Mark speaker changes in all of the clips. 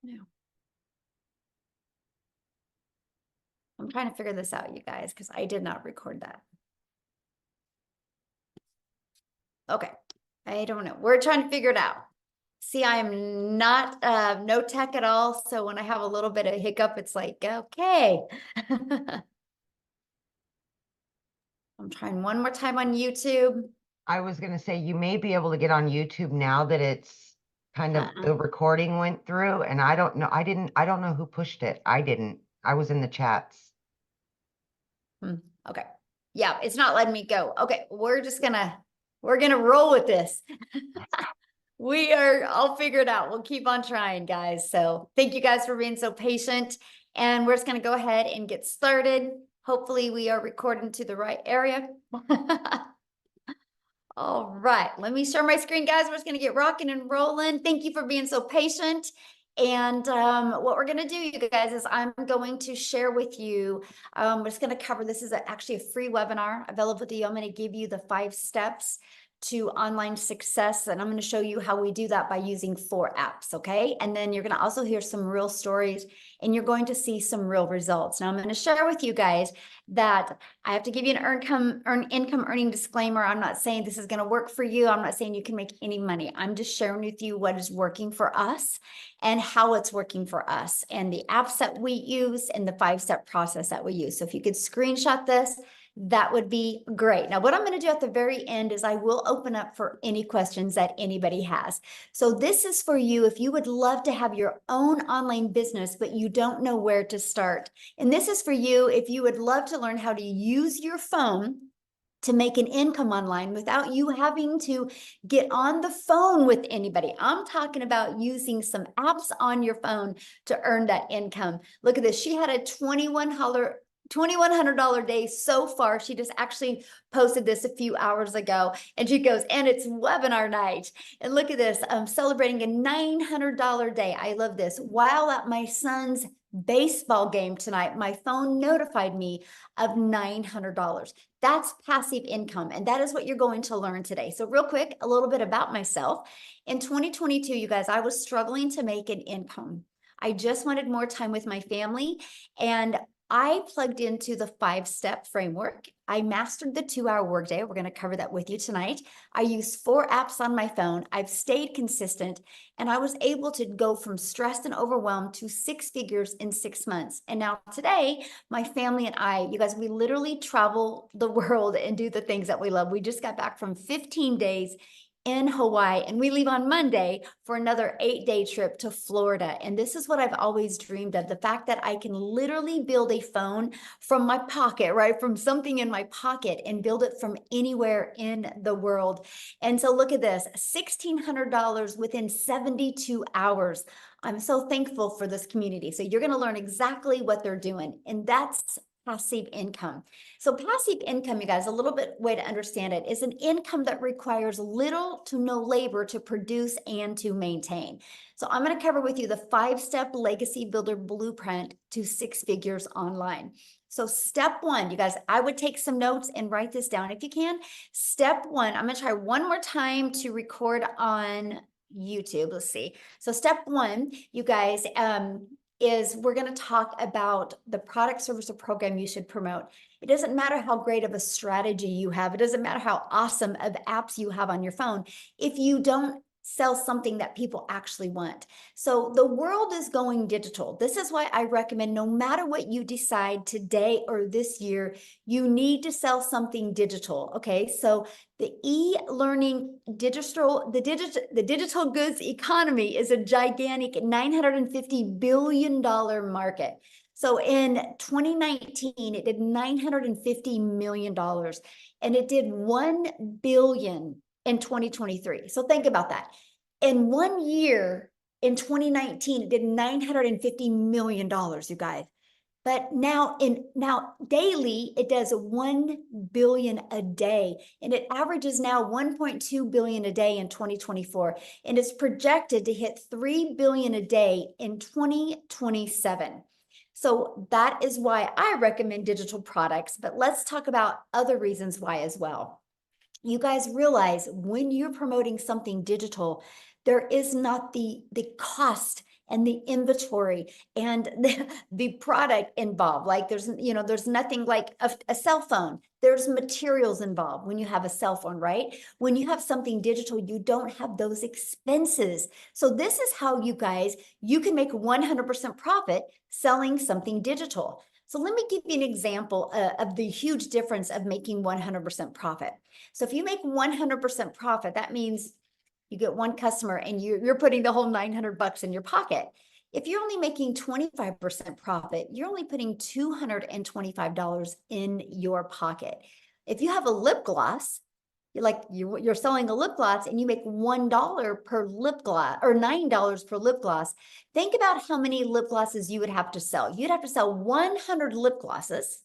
Speaker 1: No. I'm trying to figure this out, you guys, because I did not record that. Okay, I don't know. We're trying to figure it out. See, I am not no tech at all. So when I have a little bit of hiccup, it's like, okay. I'm trying one more time on YouTube.
Speaker 2: I was going to say, you may be able to get on YouTube now that it's kind of the recording went through. And I don't know. I don't know who pushed it. I didn't. I was in the chats.
Speaker 1: Okay. Yeah, it's not letting me go. Okay, we're gonna roll with this. I'll figure it out. We'll keep on trying, guys. So thank you guys for being so patient. And we're just gonna go ahead and get started. Hopefully we are recording to the right area. All right, let me share my screen, guys. We're just gonna get rocking and rolling. Thank you for being so patient. And what we're gonna do, you guys, is I'm going to share with you, we're just gonna cover, this is actually a free webinar available to you. I'm gonna give you the 5 steps to online success. And I'm going to show you how we do that by using 4 apps. Okay. And then you're going to also hear some real stories and you're going to see some real results. Now I'm going to share with you guys that I have to give you an income earning disclaimer. I'm not saying this is going to work for you. I'm not saying you can make any money. I'm just sharing with you what is working for us and how it's working for us and the apps that we use and the 5-step process that we use. So if you could screenshot this, that would be great. Now, what I'm going to do at the very end is I will open up for any questions that anybody has. So this is for you if you would love to have your own online business, but you don't know where to start. And this is for you if you would love to learn how to use your phone to make an income online without you having to get on the phone with anybody. I'm talking about using some apps on your phone to earn that income. Look at this. She had a $2,100 day so far. She just actually posted this a few hours ago and she goes, and it's webinar night. And look at this, I'm celebrating a $900 day. I love this. While at my son's baseball game tonight, my phone notified me of $900. That's passive income. And that is what you're going to learn today. So real quick, a little bit about myself. In 2022, you guys, I was struggling to make an income. I just wanted more time with my family and I plugged into the 5-step framework. I mastered the 2-hour workday. We're going to cover that with you tonight. I used 4 apps on my phone. I've stayed consistent and I was able to go from stressed and overwhelmed to 6 figures in 6 months. And now today, my family and I, you guys, we literally travel the world and do the things that we love. We just got back from 15 days in Hawaii, and we leave on Monday for another 8-day trip to Florida. And this is what I've always dreamed of, the fact that I can literally build a phone from my pocket, right? From something in my pocket and build it from anywhere in the world. And so look at this, $1,600 within 72 hours. I'm so thankful for this community. So you're going to learn exactly what they're doing. And that's passive income. So passive income, you guys, a little bit way to understand it is an income that requires little to no labor to produce and to maintain. So I'm going to cover with you the 5-step legacy builder blueprint to 6 figures online. So step 1, you guys, I would take some notes and write this down if you can. Step 1, I'm going to try one more time to record on YouTube. Let's see. So step 1, you guys, is we're going to talk about the product, service, or program you should promote. It doesn't matter how great of a strategy you have. It doesn't matter how awesome of apps you have on your phone. If you don't sell something that people actually want. So the world is going digital. This is why I recommend no matter what you decide today or this year, you need to sell something digital. Okay. So the e-learning the digital goods economy is a gigantic $950 billion market. So in 2019, it did $950 million and it did $1 billion in 2023. So think about that. In 1 year, in 2019, it did $950 million, you guys. But now daily, it does 1 billion a day. And it averages now 1.2 billion a day in 2024. And it's projected to hit 3 billion a day in 2027. So that is why I recommend digital products. But let's talk about other reasons why as well. You guys realize when you're promoting something digital, there is not the cost and the inventory and the product involved. Like there's nothing like a cell phone. There's materials involved when you have a cell phone, right? When you have something digital, you don't have those expenses. So this is how you can make 100% profit selling something digital. So let me give you an example of the huge difference of making 100% profit. So if you make 100% profit, that means you get one customer and you're putting the whole 900 bucks in your pocket. If you're only making 25% profit, you're only putting $225 in your pocket. If you have a lip gloss, you're selling a lip gloss and you make $1 per lip gloss or $9 per lip gloss. Think about how many lip glosses you would have to sell. You'd have to sell 100 lip glosses.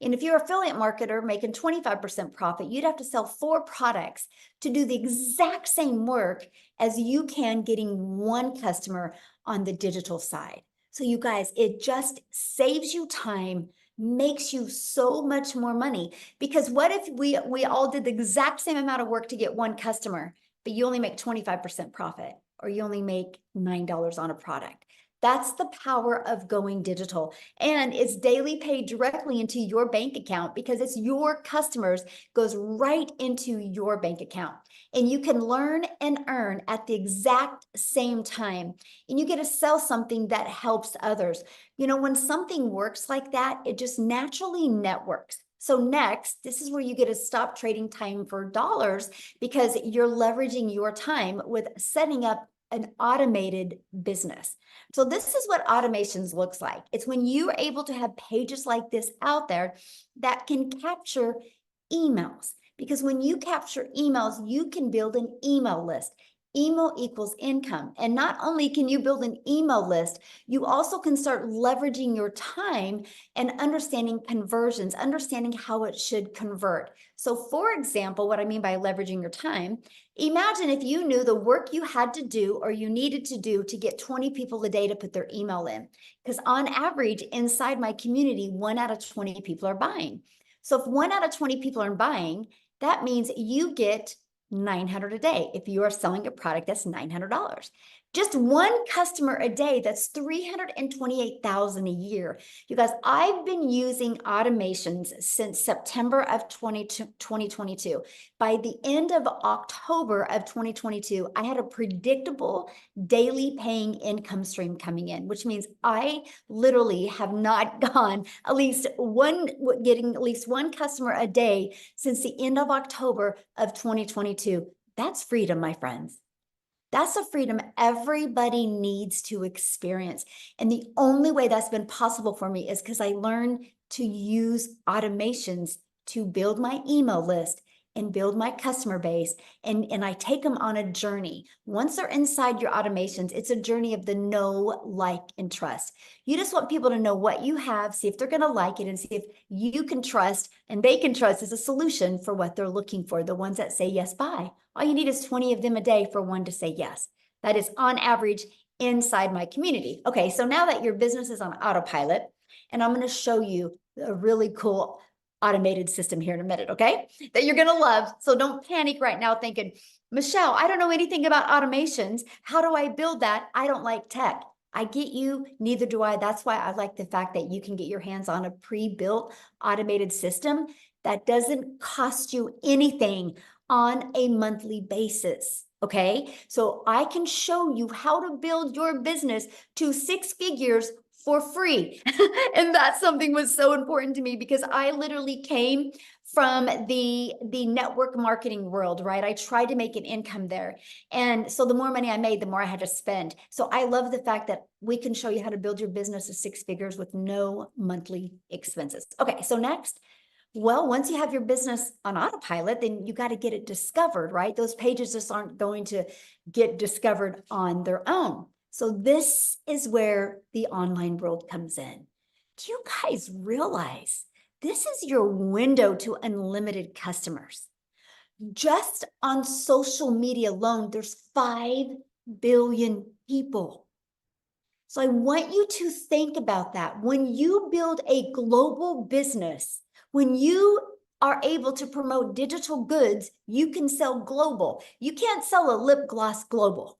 Speaker 1: And if you're an affiliate marketer making 25% profit, you'd have to sell 4 products to do the exact same work as you can getting one customer on the digital side. So you guys, it just saves you time, makes you so much more money. Because what if we all did the exact same amount of work to get one customer, but you only make 25% profit, or you only make $9 on a product? That's the power of going digital. And it's daily paid directly into your bank account because it's your customers, goes right into your bank account. And you can learn and earn at the exact same time. And you get to sell something that helps others. When something works like that, it just naturally networks. So next, this is where you get to stop trading time for dollars because you're leveraging your time with setting up an automated business. So this is what automations looks like. It's when you're able to have pages like this out there that can capture emails. Because when you capture emails, you can build an email list. Email equals income. And not only can you build an email list, you also can start leveraging your time and understanding conversions, understanding how it should convert. So for example, what I mean by leveraging your time, imagine if you knew the work you had to do or you needed to do to get 20 people a day to put their email in. Because on average, inside my community, 1 out of 20 people are buying. So if 1 out of 20 people are buying, that means you get 900 a day. If you are selling a product, that's $900. Just one customer a day, that's 328,000 a year. You guys, I've been using automations since September of 2022. By the end of October of 2022, I had a predictable daily paying income stream coming in, which means I literally have not gone getting at least one customer a day since the end of October of 2022. That's freedom, my friends. That's a freedom everybody needs to experience. And the only way that's been possible for me is because I learned to use automations to build my email list and build my customer base. And I take them on a journey. Once they're inside your automations, it's a journey of the know, like, and trust. You just want people to know what you have, see if they're going to like it, and see if you can trust and they can trust as a solution for what they're looking for, the ones that say yes, buy. All you need is 20 of them a day for one to say yes. That is on average inside my community. Okay, so now that your business is on autopilot, and I'm going to show you a really cool automated system here in a minute, okay? That you're going to love. So don't panic right now thinking, Michelle, I don't know anything about automations. How do I build that? I don't like tech. I get you, neither do I. That's why I like the fact that you can get your hands on a pre-built automated system that doesn't cost you anything on a monthly basis. Okay, so I can show you how to build your business to 6 figures for free. And that's something was so important to me because I literally came from the network marketing world, right? I tried to make an income there. And so the more money I made, the more I had to spend. So I love the fact that we can show you how to build your business to 6 figures with no monthly expenses. Okay, so next, well, once you have your business on autopilot, then you got to get it discovered, right? Those pages just aren't going to get discovered on their own. So this is where the online world comes in. Do you guys realize this is your window to unlimited customers? Just on social media alone, there's 5 billion people. So I want you to think about that. When you build a global business, when you are able to promote digital goods, you can sell global. You can't sell a lip gloss global.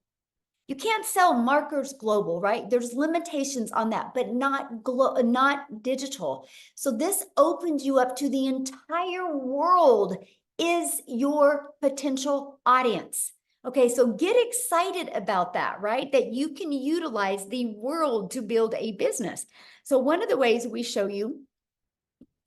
Speaker 1: You can't sell markers global, right? There's limitations on that, but not digital. So this opens you up to the entire world is your potential audience. Okay, so get excited about that, right? That you can utilize the world to build a business. So one of the ways we show you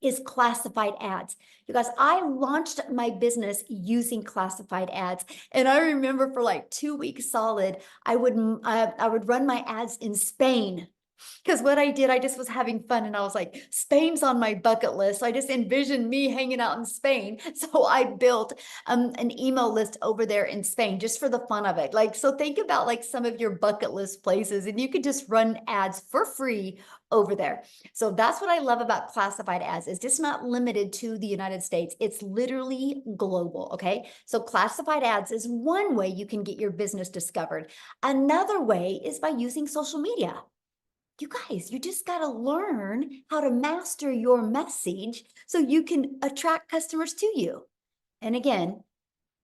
Speaker 1: is classified ads. You guys, I launched my business using classified ads. And I remember for like 2 weeks solid, I would run my ads in Spain. Because what I did, I just was having fun and I was like, Spain's on my bucket list. I just envisioned me hanging out in Spain. So I built an email list over there in Spain just for the fun of it. Like, so think about like some of your bucket list places and you could just run ads for free over there. So that's what I love about classified ads. It's just not limited to the United States. It's literally global, okay? So classified ads is one way you can get your business discovered. Another way is by using social media. You guys, you just got to learn how to master your message so you can attract customers to you. And again,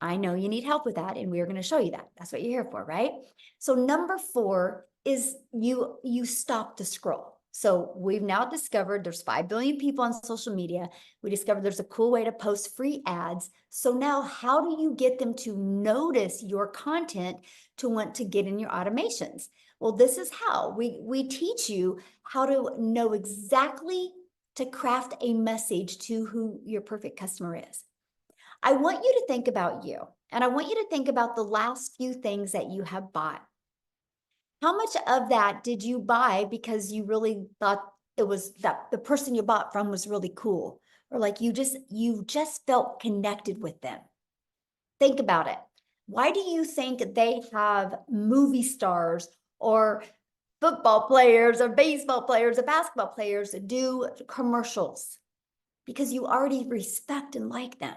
Speaker 1: I know you need help with that, and we're going to show you that. That's what you're here for, right? So number 4 is you stop the scroll. So we've now discovered there's 5 billion people on social media. We discovered there's a cool way to post free ads. So now how do you get them to notice your content to want to get in your automations? Well, this is how we teach you how to know exactly to craft a message to who your perfect customer is. I want you to think about you, and I want you to think about the last few things that you have bought. How much of that did you buy because you really thought it was that the person you bought from was really cool, or like you just felt connected with them? Think about it. Why do you think they have movie stars or football players or baseball players or basketball players do commercials? Because you already respect and like them.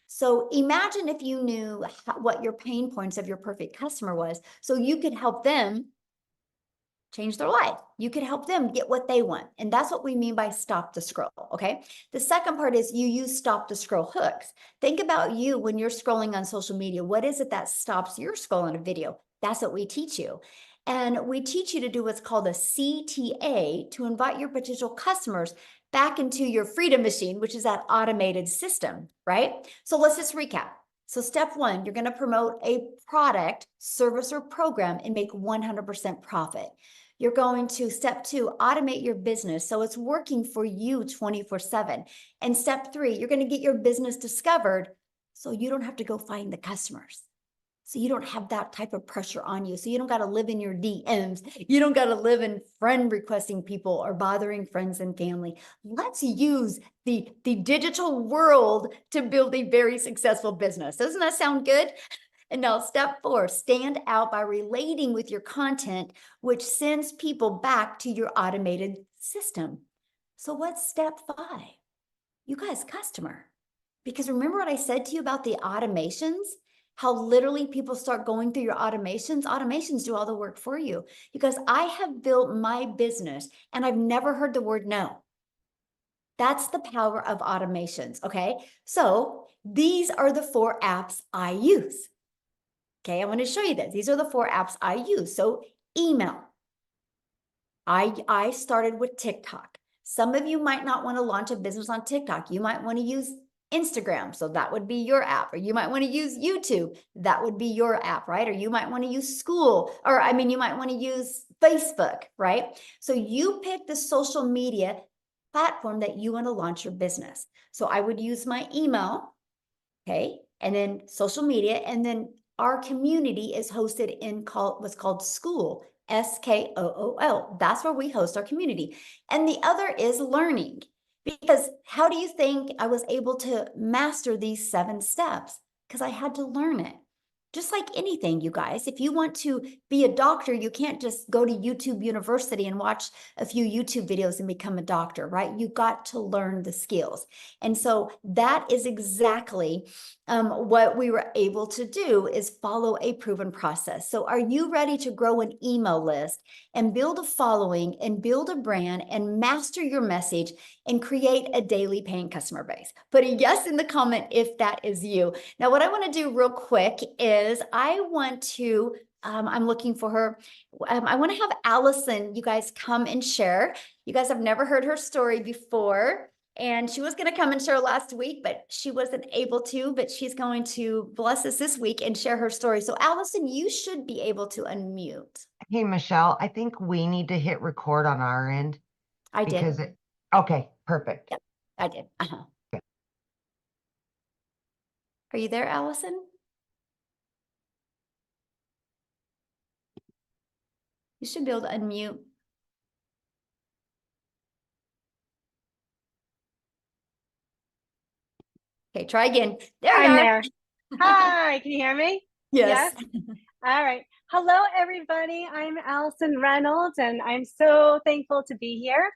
Speaker 1: So imagine if you knew what your pain points of your perfect customer was, so you could help them change their life. You could help them get what they want. And that's what we mean by stop the scroll, okay? The second part is you use stop the scroll hooks. Think about you when you're scrolling on social media. What is it that stops your scroll on a video? That's what we teach you. And we teach you to do what's called a CTA to invite your potential customers back into your freedom machine, which is that automated system, right? So let's just recap. So step 1, you're going to promote a product, service, or program and make 100% profit. You're going to, step 2, automate your business so it's working for you 24/7. And step 3, you're going to get your business discovered so you don't have to go find the customers. So you don't have that type of pressure on you. So you don't got to live in your DMs. You don't got to live in friend requesting people or bothering friends and family. Let's use the digital world to build a very successful business. Doesn't that sound good? And now step 4, stand out by relating with your content, which sends people back to your automated system. So what's step 5? You guys, customer. Because remember what I said to you about the automations? How literally people start going through your automations. Automations do all the work for you. Because I have built my business and I've never heard the word no. That's the power of automations, okay? So these are the 4 apps I use. Okay, I want to show you this. These are the 4 apps I use. So email. I started with TikTok. Some of you might not want to launch a business on TikTok. You might want to use Instagram. So that would be your app. Or you might want to use YouTube. That would be your app, right? Or you might want to use you might want to use Facebook, right? So you pick the social media platform that you want to launch your business. So I would use my email, okay? And then social media. And then our community is hosted in what's called School. SKOOL. That's where we host our community. And the other is learning. Because how do you think I was able to master these 7 steps? Because I had to learn it. Just like anything, you guys, if you want to be a doctor, you can't just go to YouTube University and watch a few YouTube videos and become a doctor, right? You got to learn the skills. And so that is exactly what we were able to do, is follow a proven process. So are you ready to grow an email list and build a following and build a brand and master your message and create a daily paying customer base? Put a yes in the comment if that is you. Now, what I want to do real quick is I want to I'm looking for her. I want to have Allison, you guys come and share. You guys have never heard her story before. And she was going to come and share last week, but she wasn't able to, but she's going to bless us this week and share her story. So Allison, you should be able to unmute.
Speaker 2: Hey, Michelle, I think we need to hit record on our end
Speaker 1: I
Speaker 2: because
Speaker 1: did.
Speaker 2: okay, perfect.
Speaker 1: Yep, I did. Are you there, Allison? You should be able to unmute. Okay, try again. There you
Speaker 3: I'm
Speaker 1: are.
Speaker 3: there. Hi, can you hear me?
Speaker 1: Yes.
Speaker 3: All right. Hello, everybody. I'm Allison Reynolds, and I'm so thankful to be here.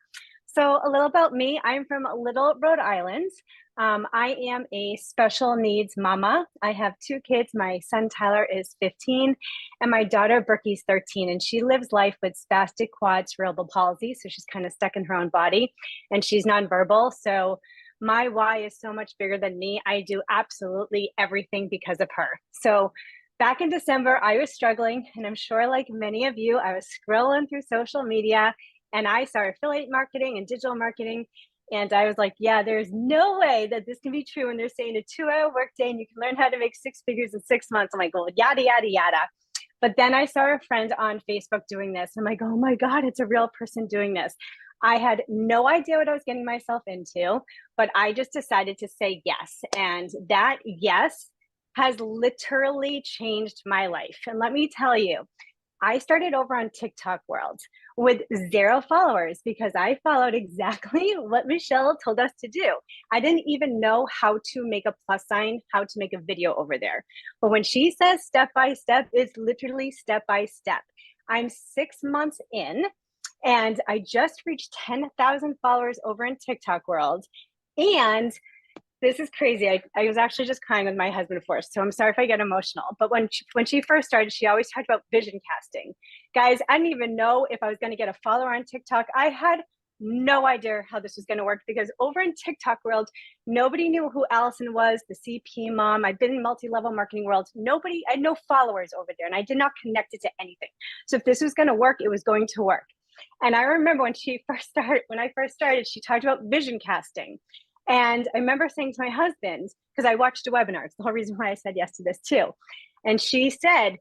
Speaker 3: So a little about me. I'm from Little, Rhode Island. I am a special needs mama. I have 2 kids. My son, Tyler, is 15, and my daughter, Berkey's 13, and she lives life with spastic quad cerebral palsy, so she's kind of stuck in her own body, and she's nonverbal, so my why is so much bigger than me. I do absolutely everything because of her. So back in December, I was struggling, and I'm sure like many of you, I was scrolling through social media and I saw affiliate marketing and digital marketing. And I was like, yeah, there's no way that this can be true. And they're saying a 2-hour workday and you can learn how to make 6 figures in 6 months. I'm like, well, yada, yada, yada. But then I saw a friend on Facebook doing this. I'm like, oh my God, it's a real person doing this. I had no idea what I was getting myself into, but I just decided to say yes. And that yes has literally changed my life. And let me tell you, I started over on TikTok world with 0 followers because I followed exactly what Michelle told us to do. I didn't even know how to make a plus sign, how to make a video over there. But when she says step by step, it's literally step by step. I'm 6 months in and I just reached 10,000 followers over in TikTok world. And this is crazy. I was actually just crying with my husband first, so I'm sorry if I get emotional. But when she first started, she always talked about vision casting. Guys, I didn't even know if I was going to get a follower on TikTok. I had no idea how this was going to work because over in TikTok world, nobody knew who Allison was, the CP mom. I've been in multi-level marketing world. I had no followers over there, and I did not connect it to anything. So if this was going to work, it was going to work. And I remember when I first started, she talked about vision casting. And I remember saying to my husband, because I watched a webinar, it's the whole reason why I said yes to this too. And she said,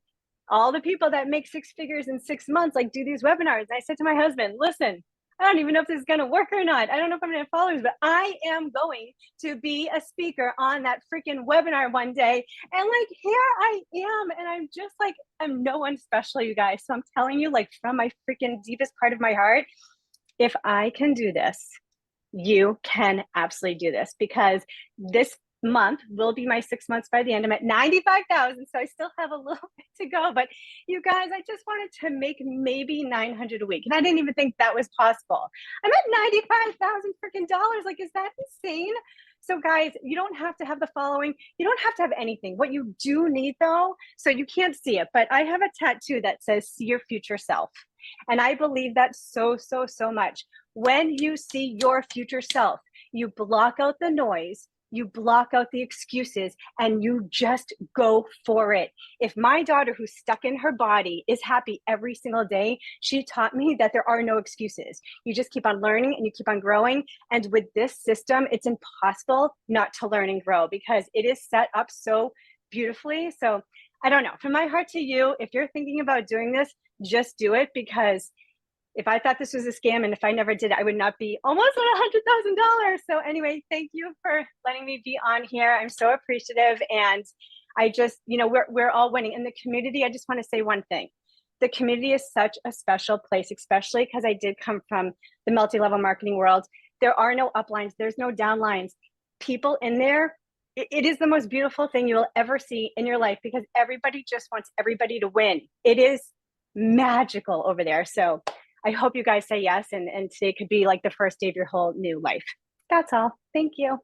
Speaker 3: all the people that make 6 figures in 6 months, like do these webinars. And I said to my husband, listen, I don't even know if this is going to work or not. I don't know if I'm going to have followers, but I am going to be a speaker on that freaking webinar one day. And like, here I am. And I'm just like, I'm no one special, you guys. So I'm telling you, like from my freaking deepest part of my heart, if I can do this, you can absolutely do this because this month will be my 6 months by the end. I'm at 95,000, so I still have a little bit to go. But you guys, I just wanted to make maybe 900 a week, and I didn't even think that was possible. I'm at 95,000 freaking dollars. Like, is that insane? So guys, you don't have to have the following. You don't have to have anything. What you do need though, so you can't see it, but I have a tattoo that says, see your future self. And I believe that so, so, so much. When you see your future self, you block out the noise, you block out the excuses, and you just go for it. If my daughter, who's stuck in her body, is happy every single day, she taught me that there are no excuses. You just keep on learning and you keep on growing. And with this system, it's impossible not to learn and grow because it is set up so beautifully. So I don't know, from my heart to you, if you're thinking about doing this, just do it, because if I thought this was a scam and if I never did it, I would not be almost at $100,000. So anyway, thank you for letting me be on here. I'm so appreciative. And I just, we're all winning. In the community, I just want to say one thing. The community is such a special place, especially because I did come from the multi-level marketing world. There are no uplines. There's no downlines. People in there, it is the most beautiful thing you will ever see in your life because everybody just wants everybody to win. It is magical over there. So I hope you guys say yes, and today could be like the first day of your whole new life. That's all. Thank you.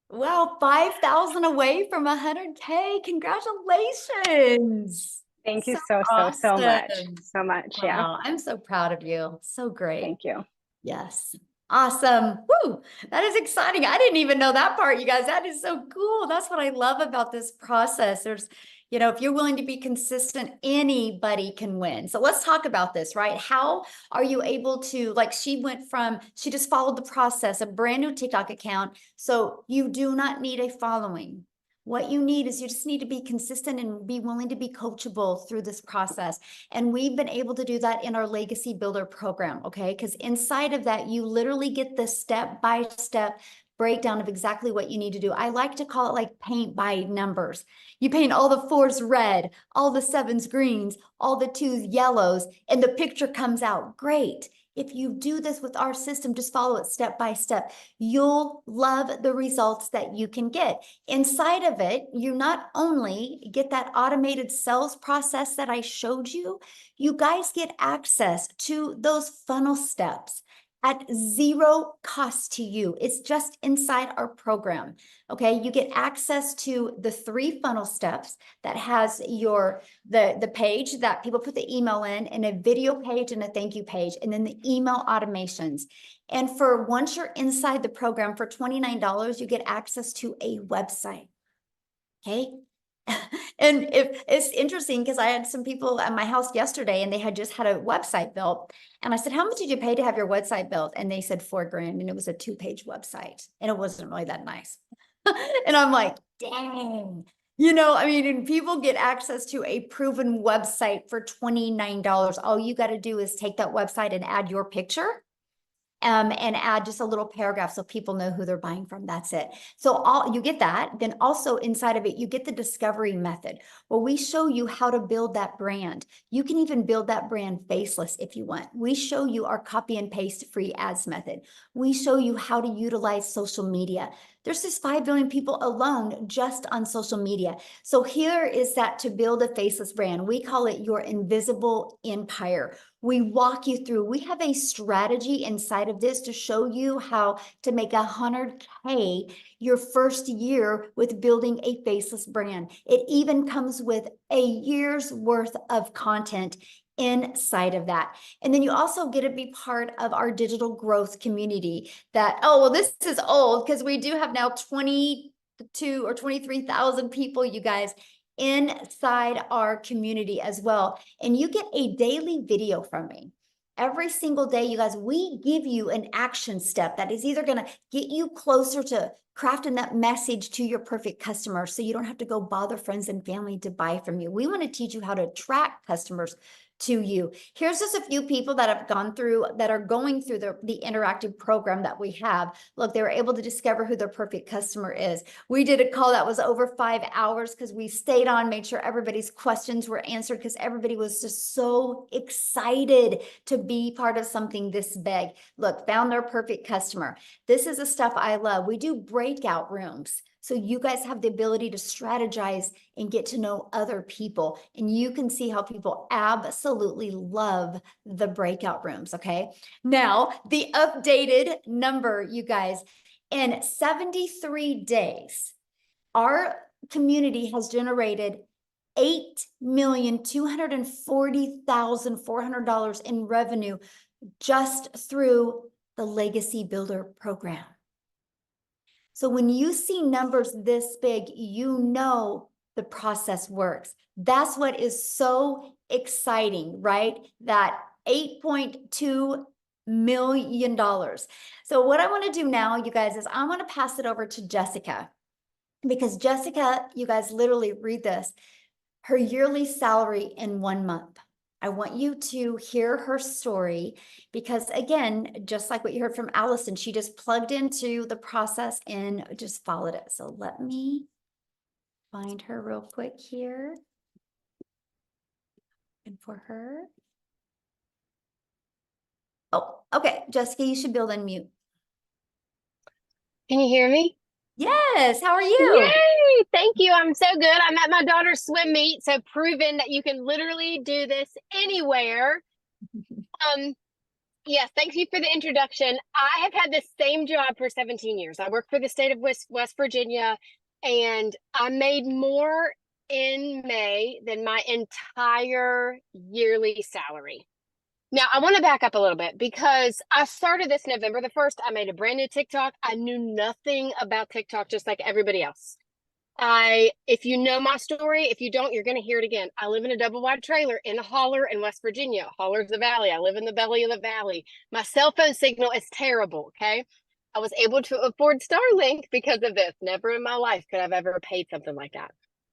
Speaker 1: Well, 5,000 away from 100K. Congratulations.
Speaker 3: Thank you so much. So much.
Speaker 1: Wow,
Speaker 3: Yeah.
Speaker 1: I'm so proud of you. So great.
Speaker 3: Thank you.
Speaker 1: Yes. Awesome. Woo. That is exciting. I didn't even know that part, you guys. That is so cool. That's what I love about this process. There's, You know, if you're willing to be consistent, anybody can win. So let's talk about this, right? How are you able to, like, she just followed the process, a brand new TikTok account. So you do not need a following. What you need is you just need to be consistent and be willing to be coachable through this process. And we've been able to do that in our Legacy Builder program, okay? Because inside of that, you literally get the step-by-step breakdown of exactly what you need to do. I like to call it like paint by numbers. You paint all the 4s red, all the 7s greens, all the 2s yellows, and the picture comes out great. If you do this with our system, just follow it step by step. You'll love the results that you can get. Inside of it, you not only get that automated sales process that I showed you, you guys get access to those funnel steps at zero cost to you. It's just inside our program. Okay, you get access to the 3 funnel steps that has the page that people put the email in, and a video page and a thank you page, and then the email automations. And for once you're inside the program for $29, you get access to a website. Okay. And if it's interesting, because I had some people at my house yesterday and they had just had a website built. And I said, how much did you pay to have your website built? And they said $4,000, and it was a 2-page website, and it wasn't really that nice. And I'm like, dang, you know, I mean, and people get access to a proven website for $29. All you got to do is take that website and add your picture. And add just a little paragraph so people know who they're buying from. That's it. So you get that. Then also inside of it, you get the discovery method, where we show you how to build that brand. You can even build that brand faceless if you want. We show you our copy and paste free ads method. We show you how to utilize social media. There's just 5 billion people alone just on social media. So here is that to build a faceless brand. We call it your invisible empire. We walk you through, we have a strategy inside of this to show you how to make 100K your first year with building a faceless brand. It even comes with a year's worth of content inside of that. And then you also get to be part of our digital growth community that, oh, well, this is old because we do have now 22 or 23,000 people, you guys, inside our community as well. And you get a daily video from me. Every single day, you guys, we give you an action step that is either going to get you closer to crafting that message to your perfect customer so you don't have to go bother friends and family to buy from you. We want to teach you how to attract customers to you. Here's just a few people that have gone through, that are going through the interactive program that we have. Look, they were able to discover who their perfect customer is. We did a call that was over 5 hours because we stayed on, made sure everybody's questions were answered, because everybody was just so excited to be part of something this big. Look, found their perfect customer. This is the stuff I love. We do breakout rooms, so you guys have the ability to strategize and get to know other people. And you can see how people absolutely love the breakout rooms, okay? Now, the updated number, you guys, in 73 days, our community has generated $8,240,400 in revenue just through the Legacy Builder program. So when you see numbers this big, you know the process works. That's what is so exciting, right? That $8.2 million. So what I want to do now, you guys, is I want to pass it over to Jessica, because Jessica, you guys, literally read this, her yearly salary in 1 month. I want you to hear her story, because again, just like what you heard from Allison, she just plugged into the process and just followed it. So let me find her real quick here. And for her. Oh, okay. Jessica, you should build unmute.
Speaker 4: Can you hear me?
Speaker 1: Yes. How are you?
Speaker 4: Yay! Thank you. I'm so good. I'm at my daughter's swim meet, so proving that you can literally do this anywhere. Yes, thank you for the introduction. I have had the same job for 17 years. I work for the state of West Virginia, and I made more in May than my entire yearly salary. Now, I want to back up a little bit, because I started this November the 1st. I made a brand new TikTok. I knew nothing about TikTok, just like everybody else. If you know my story, if you don't, you're going to hear it again. I live in a double wide trailer in a holler in West Virginia. Holler's the valley. I live in the belly of the valley. My cell phone signal is terrible. Okay. I was able to afford Starlink because of this. Never in my life could I've ever paid something like that.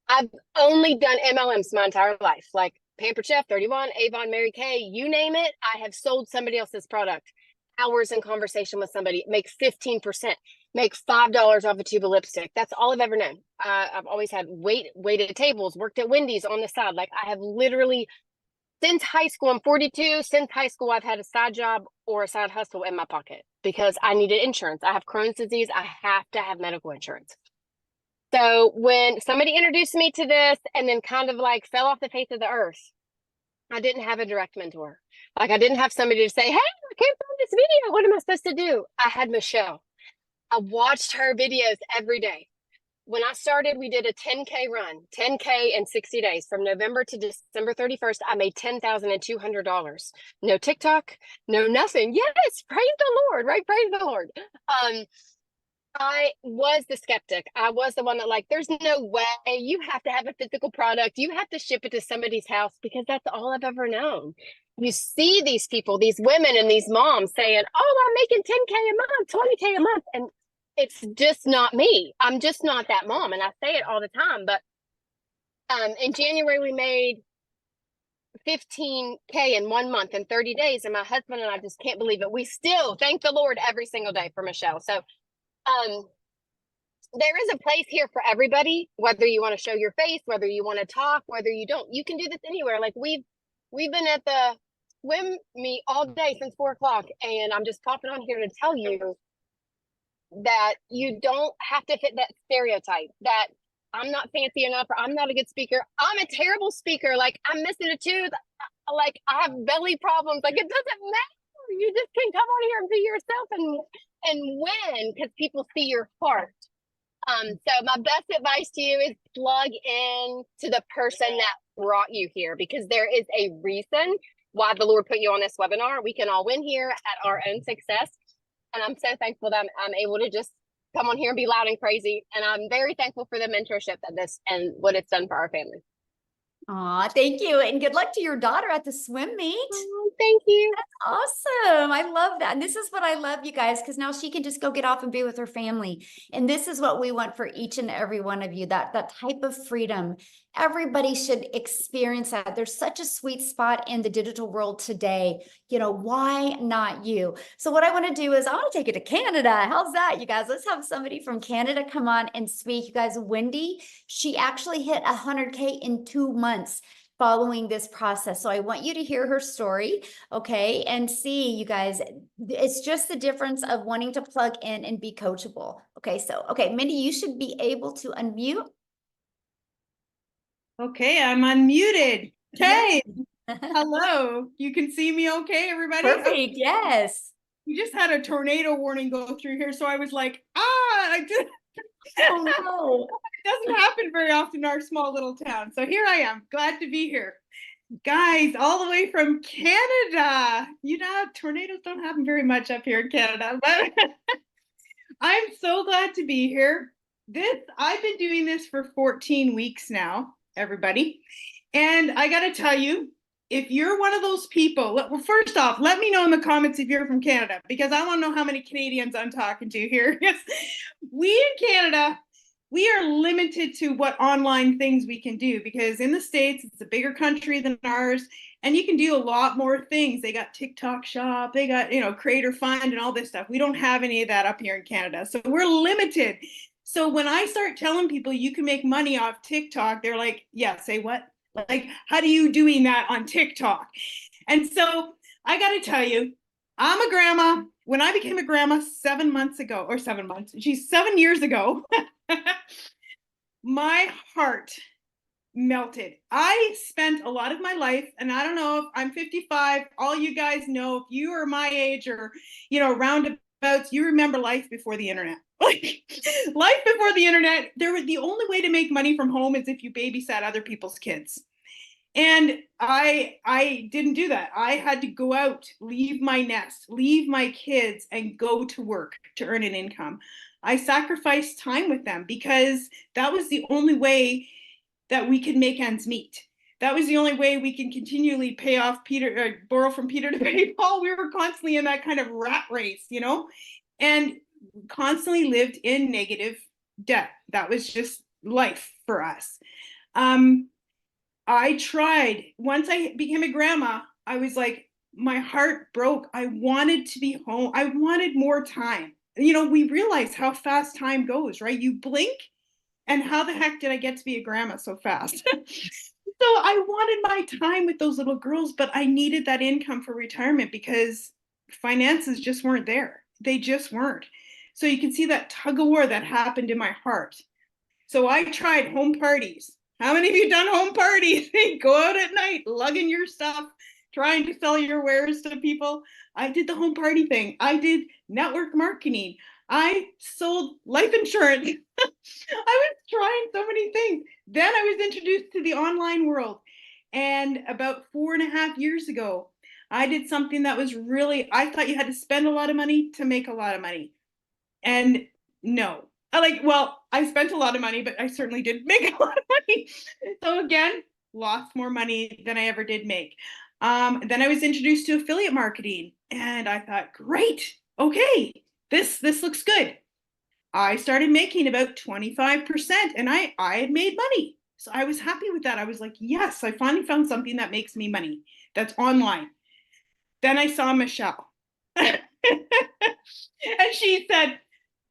Speaker 4: I've only done MLMs my entire life, like Pampered Chef, 31, Avon, Mary Kay, you name it. I have sold somebody else's product. Hours in conversation with somebody, make 15%, make $5 off a tube of lipstick. That's all I've ever known. I've always had waited tables, worked at Wendy's on the side. Like I have literally, since high school, I'm 42. Since high school, I've had a side job or a side hustle in my pocket because I needed insurance. I have Crohn's disease. I have to have medical insurance. So when somebody introduced me to this and then kind of like fell off the face of the earth, I didn't have a direct mentor. Like I didn't have somebody to say, hey, I came from this video. What am I supposed to do? I had Michelle. I watched her videos every day. When I started, we did a 10K run, 10K in 60 days. From November to December 31st, I made $10,200. No TikTok, no nothing. Yes, praise the Lord, right? Praise the Lord. I was the skeptic. I was the one that like, there's no way you have to have a physical product. You have to ship it to somebody's house because that's all I've ever known. You see these people, these women and these moms saying, oh, I'm making 10K a month, 20K a month. And it's just not me. I'm just not that mom. And I say it all the time. But in January, we made 15K in 1 month in 30 days. And my husband and I just can't believe it. We still thank the Lord every single day for Michelle. So there is a place here for everybody, whether you want to show your face, whether you want to talk, whether you don't. You can do this anywhere. Like we've been at the swim meet all day since 4 o'clock, and I'm just popping on here to tell you that you don't have to fit that stereotype that I'm not fancy enough or I'm not a good speaker. I'm a terrible speaker. Like I'm missing a tooth. Like I have belly problems. Like it doesn't matter. You just can come on here and be yourself and win because people see your heart. So my best advice to you is plug in to the person that brought you here because there is a reason why the Lord put you on this webinar. We can all win here at our own success. And I'm so thankful that I'm able to just come on here and be loud and crazy. And I'm very thankful for the mentorship that this and what it's done for our family.
Speaker 1: Aw, thank you. And good luck to your daughter at the swim meet.
Speaker 4: Oh, thank you.
Speaker 1: That's awesome. I love that. And this is what I love, you guys, because now she can just go get off and be with her family. And this is what we want for each and every one of you, that type of freedom. Everybody should experience that. There's such a sweet spot in the digital world today. You know, why not you? So what I want to do is I want to take it to Canada. How's that, you guys? Let's have somebody from Canada come on and speak. You guys, Wendy, she actually hit 100K in 2 months following this process. So I want you to hear her story, okay, and see, you guys, it's just the difference of wanting to plug in and be coachable. Okay, so, okay, Mindy, you should be able to unmute.
Speaker 5: Okay, I'm unmuted. Okay, hello. You can see me okay, everybody?
Speaker 1: Perfect, yes.
Speaker 5: We just had a tornado warning go through here, so I was like, I just...
Speaker 1: Oh no.
Speaker 5: It doesn't happen very often in our small little town. So here I am, glad to be here. Guys, all the way from Canada. You know, tornadoes don't happen very much up here in Canada, but I'm so glad to be here. I've been doing this for 14 weeks now, everybody. And I got to tell you, if you're one of those people, well, first off, let me know in the comments if you're from Canada, because I want to know how many Canadians I'm talking to here. We in Canada, we are limited to what online things we can do, because in the States, it's a bigger country than ours, and you can do a lot more things. They got TikTok Shop, they got, Creator Fund and all this stuff. We don't have any of that up here in Canada. So we're limited. So when I start telling people you can make money off TikTok, they're like, yeah, say what? Like, how do you doing that on TikTok? And so I got to tell you, I'm a grandma. When I became a grandma 7 years ago, my heart melted. I spent a lot of my life, and I don't know if I'm 55, all you guys know, if you are my age or, roundabouts, you remember life before the internet. Like life before the internet, the only way to make money from home is if you babysat other people's kids. And I didn't do that. I had to go out, leave my nest, leave my kids, and go to work to earn an income. I sacrificed time with them because that was the only way that we could make ends meet. That was the only way we can continually pay off Peter, borrow from Peter to pay Paul. We were constantly in that kind of rat race, you know, and constantly lived in negative debt. That was just life for us. I tried. Once I became a grandma, I was like, my heart broke. I wanted to be home. I wanted more time. You know, we realize how fast time goes, right? You blink, and how the heck did I get to be a grandma so fast? So I wanted my time with those little girls, but I needed that income for retirement because finances just weren't there. They just weren't. So you can see that tug of war that happened in my heart. So I tried home parties. How many of you done home parties? Go out at night, lugging your stuff, trying to sell your wares to people. I did the home party thing. I did network marketing. I sold life insurance. I was trying so many things. Then I was introduced to the online world. And about 4.5 years ago, I did something that was really, I thought you had to spend a lot of money to make a lot of money. And no, I spent a lot of money, but I certainly did make a lot of money. So again, lost more money than I ever did make. Then I was introduced to affiliate marketing, and I thought, great, okay, this looks good. I started making about 25%, and I had made money. So I was happy with that. I was like, yes, I finally found something that makes me money that's online. Then I saw Michelle. And she said,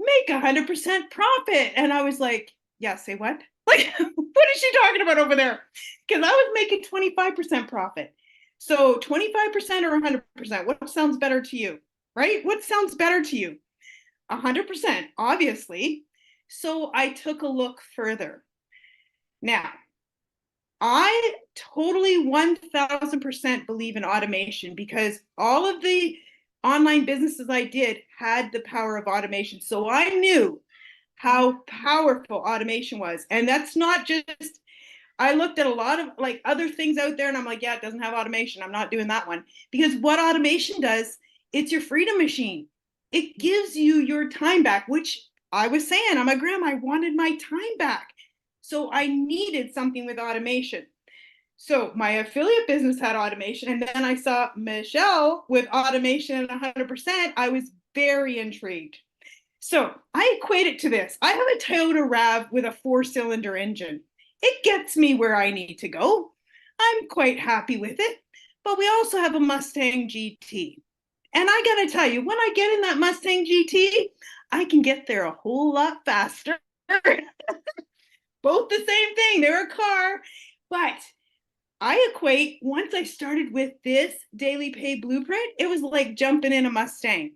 Speaker 5: make 100% profit. And I was like, yeah, say what? Like, what is she talking about over there? Because I was making 25% profit. So 25% or 100%, what sounds better to you, right? What sounds better to you? 100%, obviously. So I took a look further. Now, I totally 1000% believe in automation because all of the online businesses I did had the power of automation. So I knew how powerful automation was. And that's not just, I looked at a lot of like other things out there and I'm like, yeah, it doesn't have automation. I'm not doing that one. Because what automation does, it's your freedom machine. It gives you your time back, which I was saying, I'm a grandma, I wanted my time back. So I needed something with automation. So my affiliate business had automation, and then I saw Michelle with automation at 100%. I was very intrigued. So I equate it to this. I have a Toyota RAV with a 4-cylinder engine. It gets me where I need to go. I'm quite happy with it. But we also have a Mustang GT. And I gotta tell you, when I get in that Mustang GT, I can get there a whole lot faster. Both the same thing, they're a car. But I equate, once I started with this daily pay blueprint, it was like jumping in a Mustang.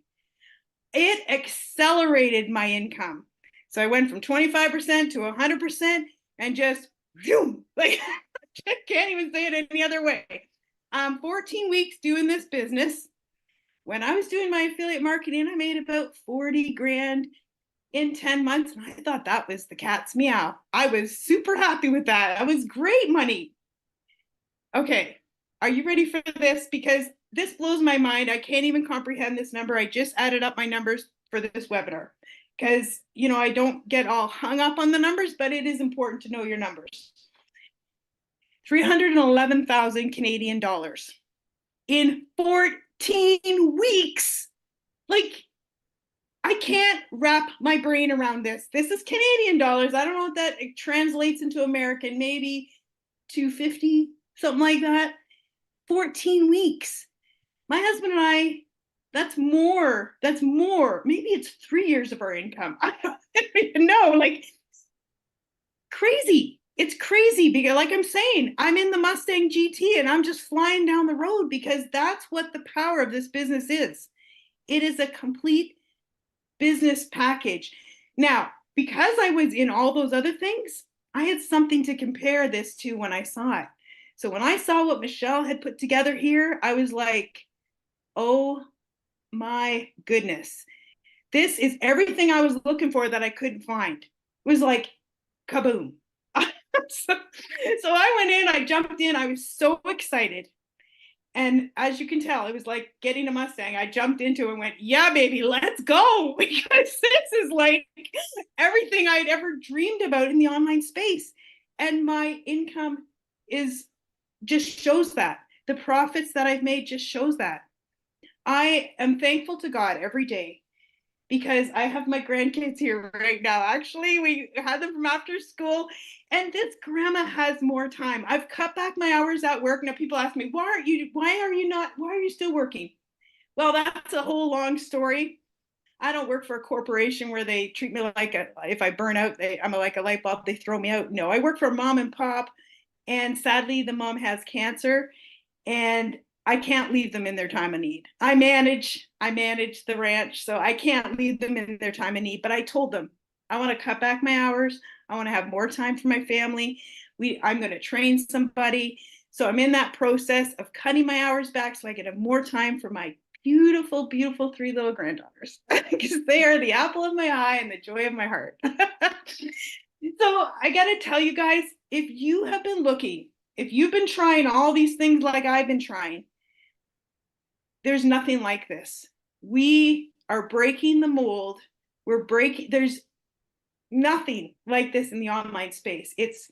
Speaker 5: It accelerated my income. So I went from 25% to 100% and just, boom, like, I can't even say it any other way. 14 weeks doing this business. When I was doing my affiliate marketing, I made about 40 grand in 10 months. And I thought that was the cat's meow. I was super happy with that. That was great money. Okay, are you ready for this? Because this blows my mind. I can't even comprehend this number. I just added up my numbers for this webinar because, you know, I don't get all hung up on the numbers, but it is important to know your numbers. 311,000 Canadian dollars in 14 weeks. Like, I can't wrap my brain around this. This is Canadian dollars. I don't know what that translates into American, maybe 250, something like that. 14 weeks. My husband and I, that's more. Maybe it's 3 years of our income. I don't even know. Like, crazy. It's crazy because, like I'm saying, I'm in the Mustang GT and I'm just flying down the road because that's what the power of this business is. It is a complete business package. Now, because I was in all those other things, I had something to compare this to when I saw it. So when I saw what Michelle had put together here, I was like, oh my goodness. This is everything I was looking for that I couldn't find. It was like, kaboom. So I went in, I jumped in, I was so excited. And as you can tell, it was like getting a Mustang. I jumped into it and went, yeah, baby, let's go. Because this is like everything I'd ever dreamed about in the online space. And my income is just shows that. The profits that I've made just shows that. I am thankful to God every day because I have my grandkids here right now. Actually, we had them from after school, and this grandma has more time. I've cut back my hours at work. Now people ask me, why are you still working? Well, that's a whole long story. I don't work for a corporation where they treat me like if I burn out, I'm like a light bulb, they throw me out. No, I work for mom and pop, and sadly the mom has cancer, and I can't leave them in their time of need. I manage the ranch, so I can't leave them in their time of need. But I told them I want to cut back my hours. I want to have more time for my family. I'm going to train somebody. So I'm in that process of cutting my hours back so I can have more time for my beautiful, beautiful 3 little granddaughters because they are the apple of my eye and the joy of my heart. So I got to tell you guys, if you have been looking, if you've been trying all these things like I've been trying, there's nothing like this. We are breaking the mold. There's nothing like this in the online space. It's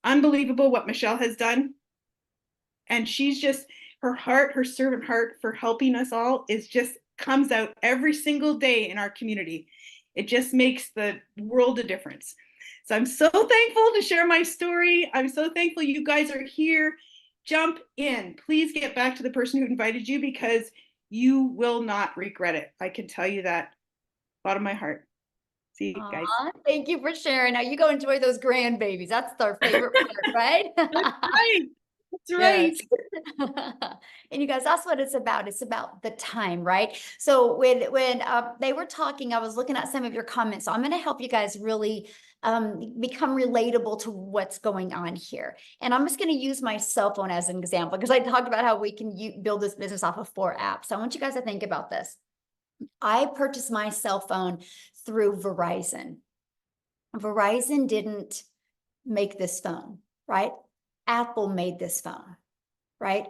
Speaker 5: unbelievable what Michelle has done. And she's just, her heart, her servant heart for helping us all comes out every single day in our community. It just makes the world a difference. So I'm so thankful to share my story. I'm so thankful you guys are here. Jump in. Please get back to the person who invited you because you will not regret it. I can tell you that bottom of my heart. See you guys.
Speaker 1: Thank you for sharing. Now you go enjoy those grandbabies. That's our favorite part, right?
Speaker 5: That's right. That's right.
Speaker 1: Yes. And you guys, that's what it's about. It's about the time, right? So when they were talking, I was looking at some of your comments. So I'm going to help you guys really become relatable to what's going on here. And I'm just going to use my cell phone as an example because I talked about how we can build this business off of 4 apps. So I want you guys to think about this. I purchased my cell phone through Verizon. Verizon didn't make this phone, right? Apple made this phone, right?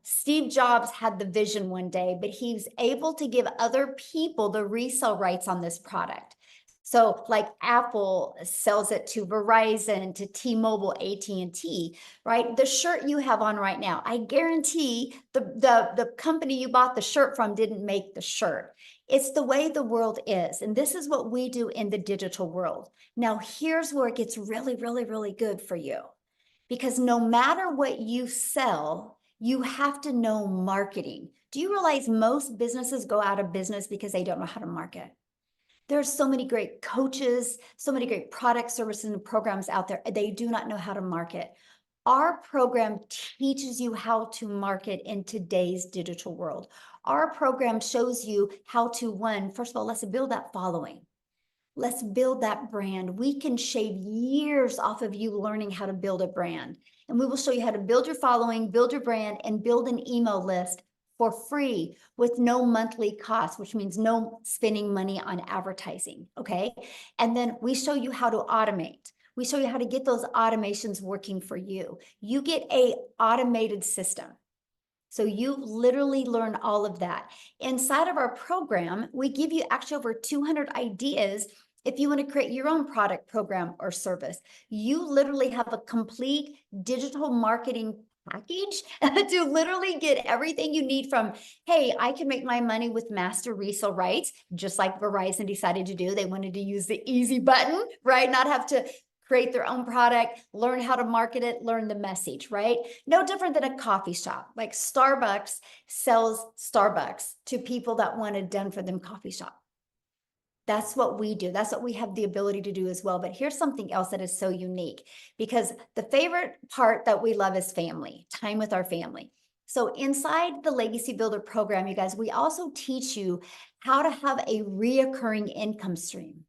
Speaker 1: Steve Jobs had the vision one day, but he was able to give other people the resale rights on this product. So like Apple sells it to Verizon, to T-Mobile, AT&T, right? The shirt you have on right now, I guarantee the company you bought the shirt from didn't make the shirt. It's the way the world is. And this is what we do in the digital world. Now, here's where it gets really, really, really good for you. Because no matter what you sell, you have to know marketing. Do you realize most businesses go out of business because they don't know how to market? There's so many great coaches, so many great products, services, and programs out there. They do not know how to market. Our program teaches you how to market in today's digital world. Our program shows you how to, first of all, let's build that following. Let's build that brand. We can shave years off of you learning how to build a brand. And we will show you how to build your following, build your brand, and build an email list for free with no monthly cost, which means no spending money on advertising, okay? And then we show you how to automate. We show you how to get those automations working for you. You get an automated system. So you literally learn all of that. Inside of our program, we give you actually over 200 ideas if you want to create your own product, program, or service. You literally have a complete digital marketing package to literally get everything you need from, hey, I can make my money with master resale rights, just like Verizon decided to do. They wanted to use the easy button, right? Not have to create their own product, learn how to market it, learn the message, right? No different than a coffee shop. Like Starbucks sells Starbucks to people that want a done for them coffee shop. That's what we do. That's what we have the ability to do as well. But here's something else that is so unique, because the favorite part that we love is family, time with our family. So inside the Legacy Builder program, you guys, we also teach you how to have a reoccurring income stream.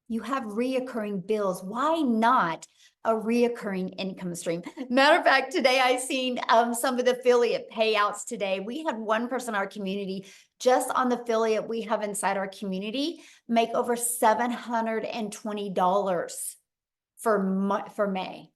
Speaker 1: You have reoccurring bills. Why not a reoccurring income stream? Matter of fact, today I seen some of the affiliate payouts today. We had one person in our community, just on the affiliate we have inside our community, make over $720 for May.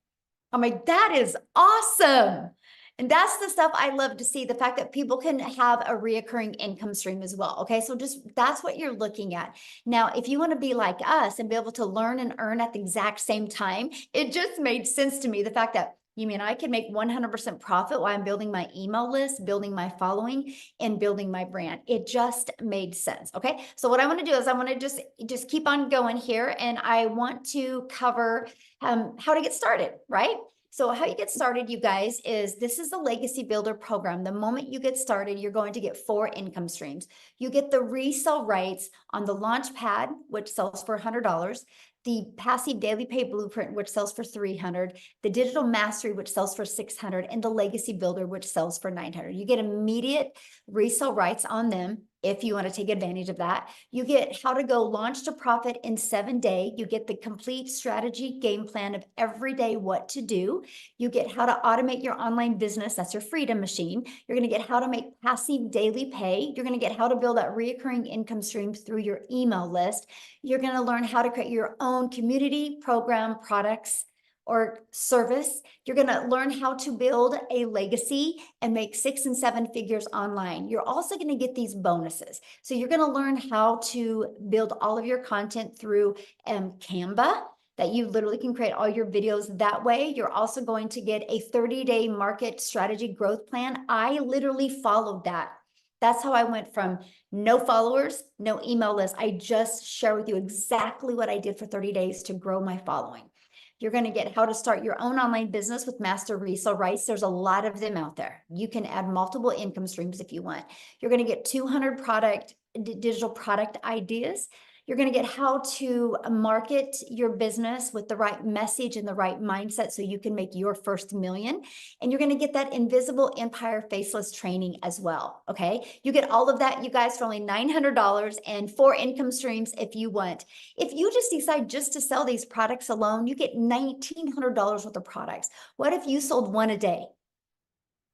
Speaker 1: I'm like, that is awesome. And that's the stuff I love to see, the fact that people can have a reoccurring income stream as well. Okay. So just that's what you're looking at. Now, if you want to be like us and be able to learn and earn at the exact same time, it just made sense to me. The fact that you mean I can make 100% profit while I'm building my email list, building my following, and building my brand. It just made sense. Okay. So what I want to do is I want to just keep on going here, and I want to cover how to get started, right? So how you get started, you guys, is this is the Legacy Builder program. The moment you get started, you're going to get 4 income streams. You get the resale rights on the launch pad, which sells for $100, the passive daily pay blueprint, which sells for $300, the digital mastery, which sells for $600, and the Legacy Builder, which sells for $900. You get immediate resale rights on them if you want to take advantage of that. You get how to go launch to profit in 7 days. You get the complete strategy game plan of every day what to do. You get how to automate your online business. That's your freedom machine. You're going to get how to make passive daily pay. You're going to get how to build that reoccurring income stream through your email list. You're going to learn how to create your own community, program, products, or service. You're going to learn how to build a legacy and make 6 and 7 figures online. You're also going to get these bonuses. So you're going to learn how to build all of your content through Canva, that you literally can create all your videos that way. You're also going to get a 30-day market strategy growth plan. I literally followed that. That's how I went from no followers, no email list. I just share with you exactly what I did for 30 days to grow my following. You're going to get how to start your own online business with master resale rights. There's a lot of them out there. You can add multiple income streams if you want. You're going to get 200 digital product ideas. You're going to get how to market your business with the right message and the right mindset so you can make your first million. And you're going to get that invisible empire faceless training as well. Okay. You get all of that, you guys, for only $900 and 4 income streams if you want. If you just decide just to sell these products alone, you get $1,900 worth of products. What if you sold 1 a day?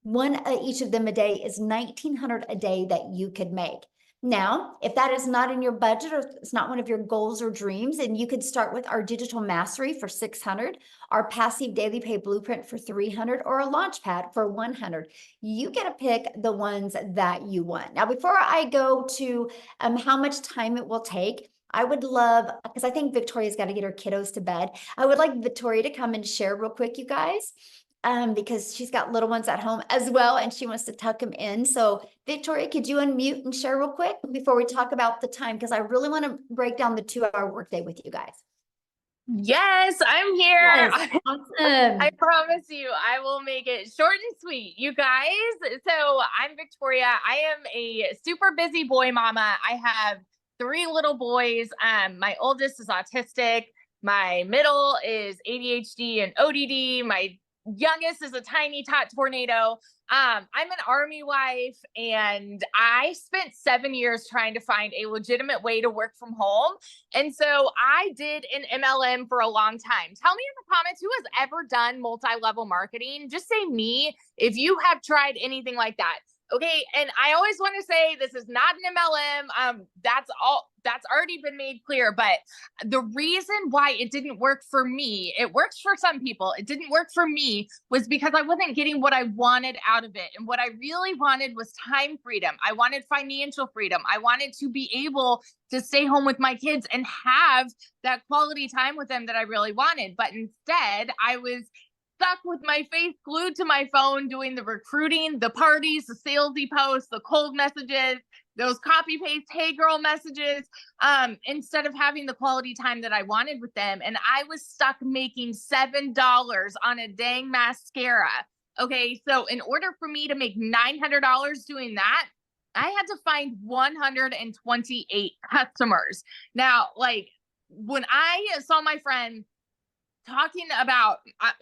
Speaker 1: One each of them a day is $1,900 a day that you could make. Now, if that is not in your budget or it's not one of your goals or dreams, and you could start with our digital mastery for $600, our passive daily pay blueprint for $300, or a launch pad for $100. You get to pick the ones that you want. Now, before I go to how much time it will take, I would love, because I think Victoria's got to get her kiddos to bed. I would like Victoria to come and share real quick, you guys. Because she's got little ones at home as well, and she wants to tuck them in. So Victoria, could you unmute and share real quick before we talk about the time? Because I really want to break down the 2-hour workday with you guys.
Speaker 6: Yes, I'm here.
Speaker 1: Yes, awesome.
Speaker 6: I promise you, I will make it short and sweet, you guys. So I'm Victoria. I am a super busy boy mama. I have 3 little boys. My oldest is autistic. My middle is ADHD and ODD. My youngest is a tiny tot tornado. I'm an Army wife, and I spent 7 years trying to find a legitimate way to work from home. And so I did an MLM for a long time. Tell me in the comments, who has ever done multi-level marketing? Just say me if you have tried anything like that. Okay. And I always want to say this is not an MLM. That's already been made clear. But the reason why it didn't work for me, it works for some people, it didn't work for me, was because I wasn't getting what I wanted out of it. And what I really wanted was time freedom. I wanted financial freedom. I wanted to be able to stay home with my kids and have that quality time with them that I really wanted. But instead, I was stuck with my face glued to my phone, doing the recruiting, the parties, the salesy posts, the cold messages, those copy paste, hey girl messages, instead of having the quality time that I wanted with them. And I was stuck making $7 on a dang mascara. Okay. So in order for me to make $900 doing that, I had to find 128 customers. Now, like when I saw my friend talking about,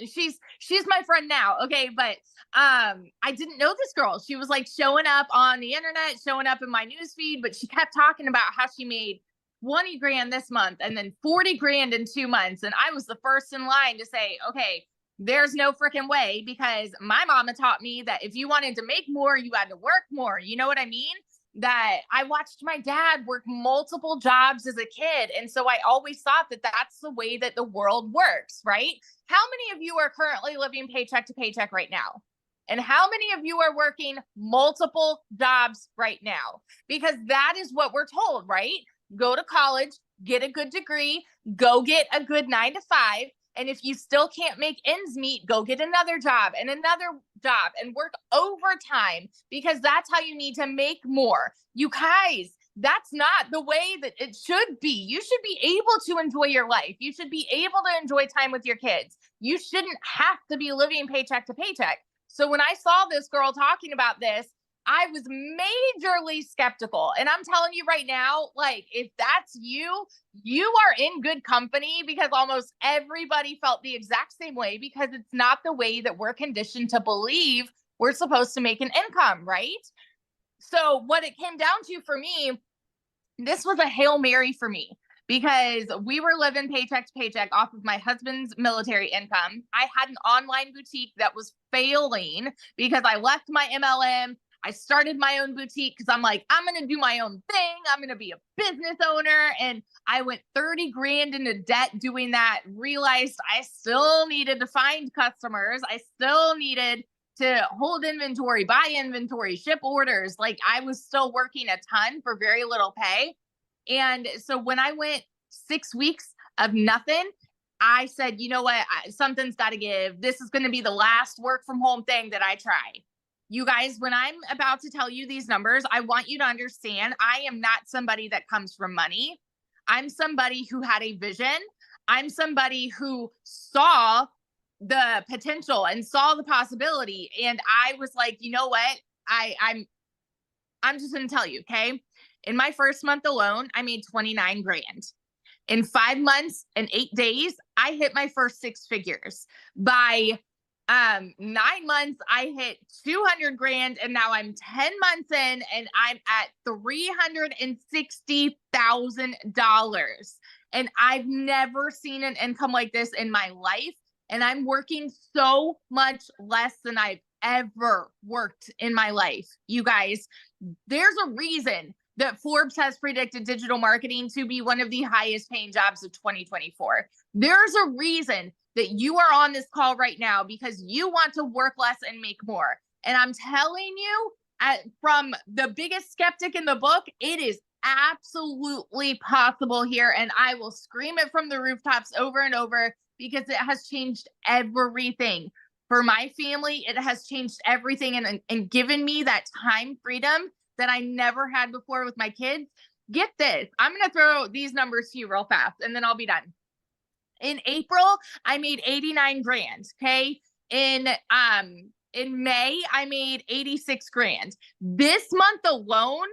Speaker 6: she's my friend now. Okay. But, I didn't know this girl. She was like showing up on the internet, showing up in my newsfeed, but she kept talking about how she made 20 grand this month and then 40 grand in 2 months. And I was the first in line to say, okay, there's no freaking way, because my mama taught me that if you wanted to make more, you had to work more. You know what I mean? That I watched my dad work multiple jobs as a kid. And so I always thought that that's the way that the world works, right? How many of you are currently living paycheck to paycheck right now? And how many of you are working multiple jobs right now? Because that is what we're told, right? Go to college, get a good degree, go get a good 9 to 5. And if you still can't make ends meet, go get another job and work overtime, because that's how you need to make more. You guys, that's not the way that it should be. You should be able to enjoy your life. You should be able to enjoy time with your kids. You shouldn't have to be living paycheck to paycheck. So when I saw this girl talking about this, I was majorly skeptical. And I'm telling you right now, like, if that's you, you are in good company, because almost everybody felt the exact same way, because it's not the way that we're conditioned to believe we're supposed to make an income, right? So what it came down to for me, this was a Hail Mary for me, because we were living paycheck to paycheck off of my husband's military income. I had an online boutique that was failing because I left my MLM. I started my own boutique because I'm like, I'm going to do my own thing. I'm going to be a business owner. And I went 30 grand into debt doing that, realized I still needed to find customers. I still needed to hold inventory, buy inventory, ship orders. Like, I was still working a ton for very little pay. And so when I went 6 weeks of nothing, I said, you know what, something's got to give. This is going to be the last work from home thing that I try. You guys, when I'm about to tell you these numbers, I want you to understand I am not somebody that comes from money. I'm somebody who had a vision. I'm somebody who saw the potential and saw the possibility. And I was like, you know what? I'm just going to tell you, okay? In my first month alone, I made 29 grand. In 5 months and 8 days, I hit my first 6 figures. By 9 months, I hit 200 grand, and now I'm 10 months in and I'm at $360,000. And I've never seen an income like this in my life. And I'm working so much less than I've ever worked in my life. You guys, there's a reason that Forbes has predicted digital marketing to be one of the highest paying jobs of 2024. There's a reason that you are on this call right now, because you want to work less and make more. And I'm telling you, from the biggest skeptic in the book, it is absolutely possible here. And I will scream it from the rooftops over and over, because it has changed everything. For my family, it has changed everything and given me that time freedom that I never had before with my kids. Get this. I'm going to throw these numbers to you real fast, and then I'll be done. In April, I made 89 grand. Okay. In May, I made 86 grand. This month alone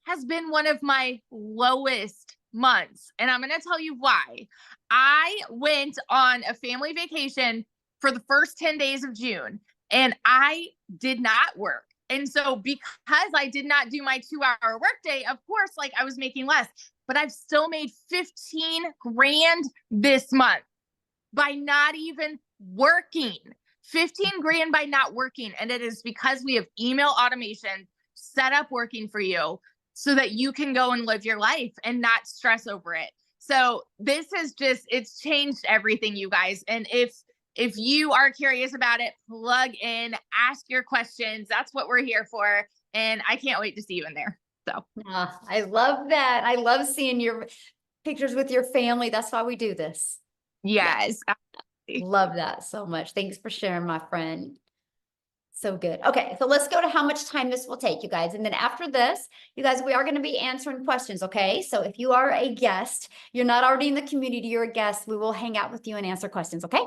Speaker 6: has been one of my lowest months. And I'm going to tell you why. I went on a family vacation for the first 10 days of June, and I did not work. And so because I did not do my 2-hour workday, of course, like, I was making less, but I've still made 15 grand this month by not even working. 15 grand by not working. And it is because we have email automation set up working for you so that you can go and live your life and not stress over it. So this is just, it's changed everything, you guys. And if you are curious about it, plug in, ask your questions. That's what we're here for. And I can't wait to see you in there. So
Speaker 1: I love that. I love seeing your pictures with your family. That's why we do this.
Speaker 6: yes.
Speaker 1: Love that so much. Thanks for sharing, my friend. So good. Okay, so let's go to how much time this will take, you guys. And then after this, you guys, we are going to be answering questions, okay? So if you are a guest, you're not already in the community, you're a guest, we will hang out with you and answer questions, okay?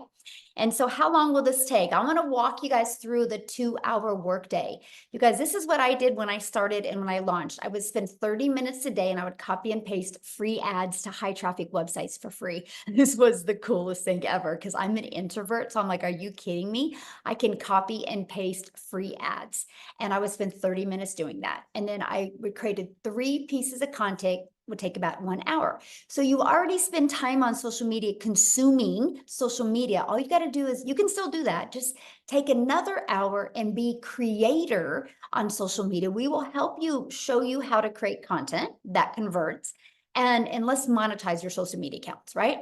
Speaker 1: And so how long will this take? I want to walk you guys through the 2-hour workday. You guys, this is what I did when I started and when I launched. I would spend 30 minutes a day and I would copy and paste free ads to high traffic websites for free. This was the coolest thing ever because I'm an introvert. So I'm like, are you kidding me? I can copy and paste free ads. And I would spend 30 minutes doing that. And then I created 3 pieces of content, would take about 1 hour. So you already spend time on social media, consuming social media. All you got to do is, you can still do that. Just take another hour and be creator on social media. We will help you, show you how to create content that converts, and let's monetize your social media accounts, right?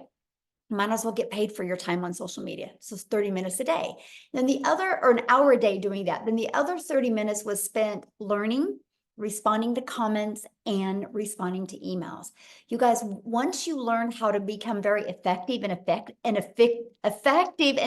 Speaker 1: might as well get paid for your time on social media. So it's 30 minutes a day. Then the other, or an hour a day doing that. Then the other 30 minutes was spent learning, responding to comments, and responding to emails. You guys, once you learn how to become very effective and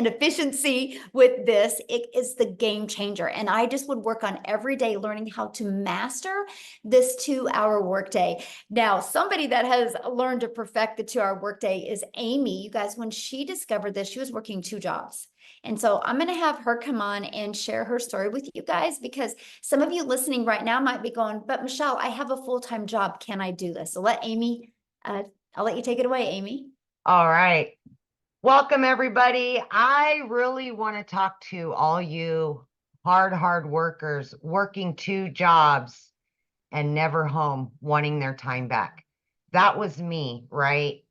Speaker 1: efficiency with this, it is the game changer. And I just would work on every day learning how to master this 2-hour workday. Now, somebody that has learned to perfect the 2-hour workday is Amy. You guys, when she discovered this, she was working 2 jobs. And so I'm going to have her come on and share her story with you guys, because some of you listening right now might be going, but Michelle, I have a full-time job. Can I do this? So let Amy, I'll let you take it away, Amy.
Speaker 2: All right. Welcome, everybody. I really want to talk to all you hard workers working 2 jobs and never home, wanting their time back. That was me, right?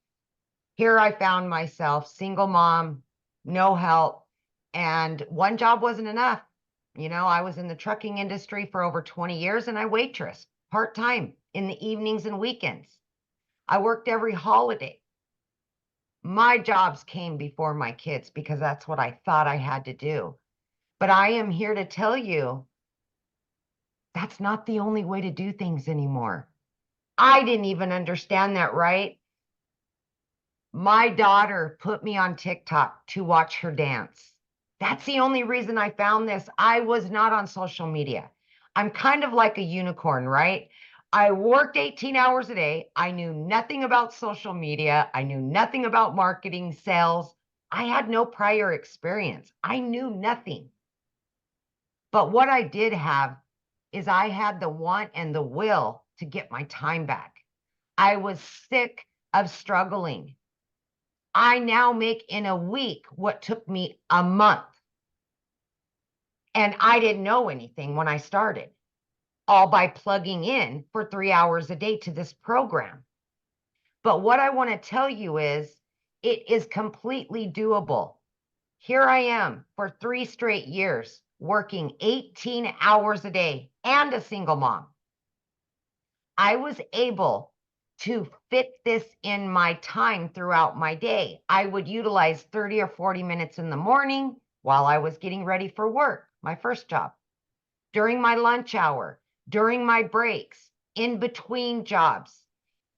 Speaker 2: Here I found myself, single mom, no help, and 1 job wasn't enough. You know, I was in the trucking industry for over 20 years and I waitressed part-time in the evenings and weekends. I worked every holiday. My jobs came before my kids because that's what I thought I had to do. But I am here to tell you, that's not the only way to do things anymore. I didn't even understand that, right? My daughter put me on TikTok to watch her dance. That's the only reason I found this. I was not on social media. I'm kind of like a unicorn, right? I worked 18 hours a day. I knew nothing about social media. I knew nothing about marketing, sales. I had no prior experience. I knew nothing. But what I did have is I had the want and the will to get my time back. I was sick of struggling. I now make in a week what took me a month. And I didn't know anything when I started, all by plugging in for 3 hours a day to this program. But what I want to tell you is it is completely doable. Here I am for 3 straight years, working 18 hours a day and a single mom. I was able to fit this in my time throughout my day. I would utilize 30 or 40 minutes in the morning while I was getting ready for work, my first job, during my lunch hour, during my breaks, in between jobs.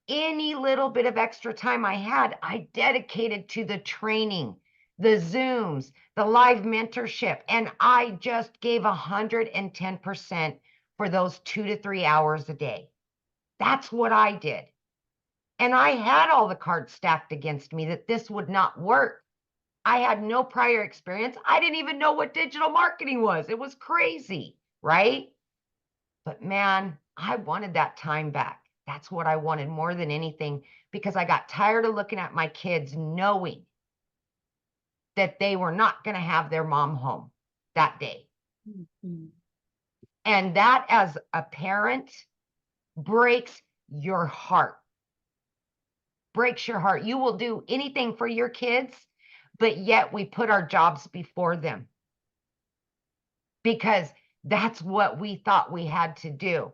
Speaker 2: Any little bit of extra time I had, I dedicated to the training, the Zooms, the live mentorship, and I just gave 110% for those 2 to 3 hours a day. That's what I did. And I had all the cards stacked against me that this would not work. I had no prior experience. I didn't even know what digital marketing was. It was crazy, right? But man, I wanted that time back. That's what I wanted more than anything, because I got tired of looking at my kids knowing that they were not going to have their mom home that day. Mm-hmm. And that, as a parent, breaks your heart. Breaks your heart. You will do anything for your kids, but yet we put our jobs before them because that's what we thought we had to do.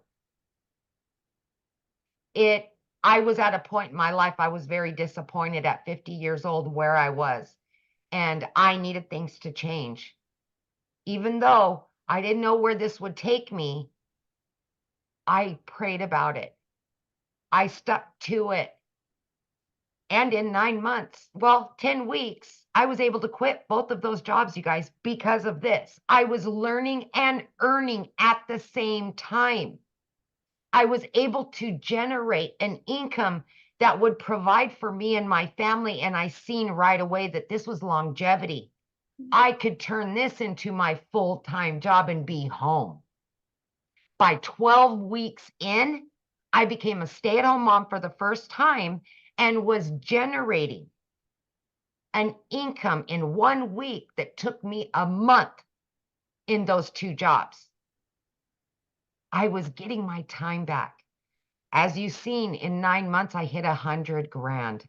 Speaker 2: I was at a point in my life, I was very disappointed at 50 years old where I was, and I needed things to change. Even though I didn't know where this would take me, I prayed about it. I stuck to it. And in 9 months, 10 weeks, I was able to quit both of those jobs, you guys, because of this. I was learning and earning at the same time. I was able to generate an income that would provide for me and my family. And I seen right away that this was longevity. I could turn this into my full-time job and be home. By 12 weeks in, I became a stay-at-home mom for the first time and was generating an income in 1 week that took me a month in those 2 jobs. I was getting my time back. As you've seen, in 9 months, I hit 100 grand.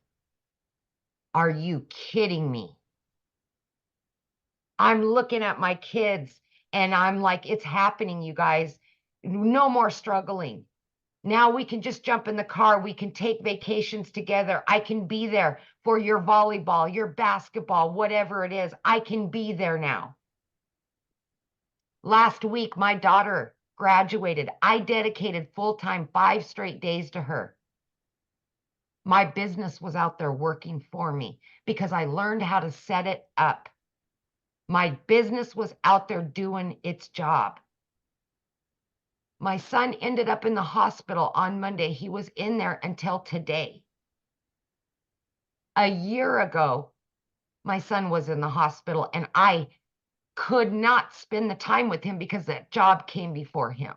Speaker 2: Are you kidding me? I'm looking at my kids and I'm like, it's happening, you guys. No more struggling. Now we can just jump in the car. We can take vacations together. I can be there for your volleyball, your basketball, whatever it is. I can be there now. Last week, my daughter graduated. I dedicated full-time 5 straight days to her. My business was out there working for me because I learned how to set it up. My business was out there doing its job. My son ended up in the hospital on Monday. He was in there until today. A year ago, my son was in the hospital and I could not spend the time with him because that job came before him.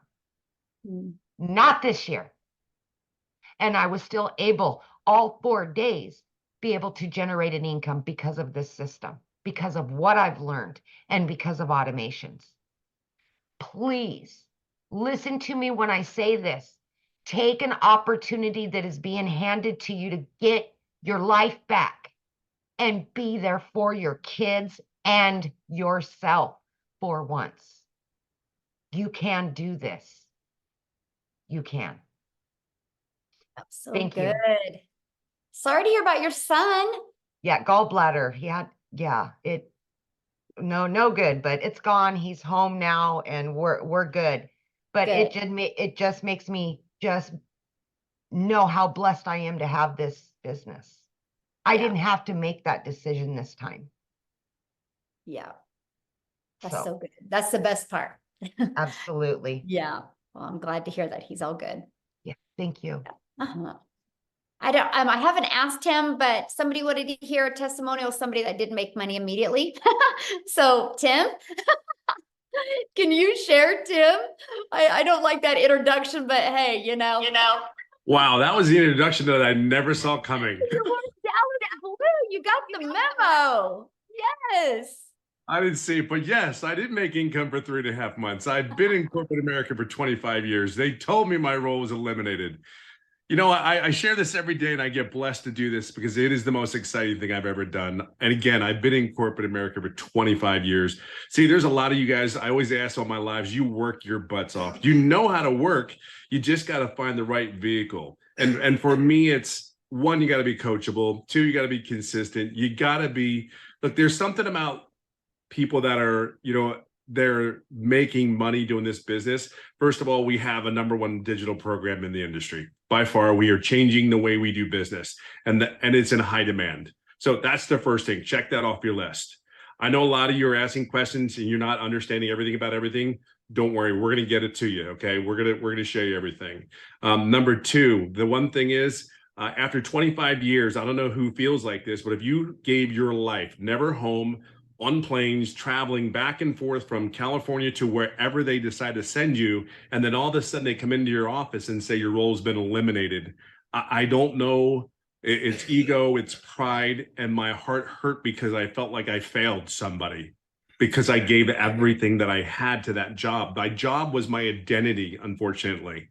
Speaker 2: Not this year. And I was still able, all 4 days, be able to generate an income because of this system, because of what I've learned, and because of automations. Please listen to me when I say this. Take an opportunity that is being handed to you to get your life back and be there for your kids and yourself for once. You can do this. You can.
Speaker 1: That's so
Speaker 2: Thank
Speaker 1: good.
Speaker 2: you.
Speaker 1: Sorry to hear about your son.
Speaker 2: Yeah, gallbladder. No good, but it's gone. He's home now and we're good. But
Speaker 1: Good.
Speaker 2: it just makes me just know how blessed I am to have this business. I
Speaker 1: Yeah.
Speaker 2: didn't have to make that decision this time.
Speaker 1: Yeah. That's so good. That's the best part.
Speaker 2: Absolutely.
Speaker 1: Yeah. Well, I'm glad to hear that he's all good.
Speaker 2: Yeah, thank you.
Speaker 1: Uh-huh. I haven't asked him, but somebody wanted to hear a testimonial, somebody that didn't make money immediately. So Tim, can you share, Tim? I don't like that introduction, but hey, you know.
Speaker 7: Wow, that was the introduction that I never saw coming.
Speaker 1: You were down at Blue. You got the memo. Yes.
Speaker 7: I didn't see it, but yes, I did make income for 3.5 months. I've been in corporate America for 25 years. They told me my role was eliminated. You know, I share this every day and I get blessed to do this because it is the most exciting thing I've ever done. And again, I've been in corporate America for 25 years. See, there's a lot of you guys, I always ask all my lives, you work your butts off. You know how to work. You just got to find the right vehicle. And for me, it's 1, you got to be coachable. 2, you got to be consistent. You got to be, look, there's something about people that are, you know, they're making money doing this business. First of all, we have a #1 digital program in the industry. By far, we are changing the way we do business, and it's in high demand. So that's the first thing. Check that off your list. I know a lot of you are asking questions and you're not understanding everything about everything. Don't worry, we're going to get it to you. Okay, we're gonna show you everything. #2, the one thing is, after 25 years, I don't know who feels like this, but if you gave your life never home, on planes, traveling back and forth from California to wherever they decide to send you, and then all of a sudden they come into your office and say your role's been eliminated. I don't know. It's ego, it's pride, and my heart hurt because I felt like I failed somebody because I gave everything that I had to that job. My job was my identity, unfortunately.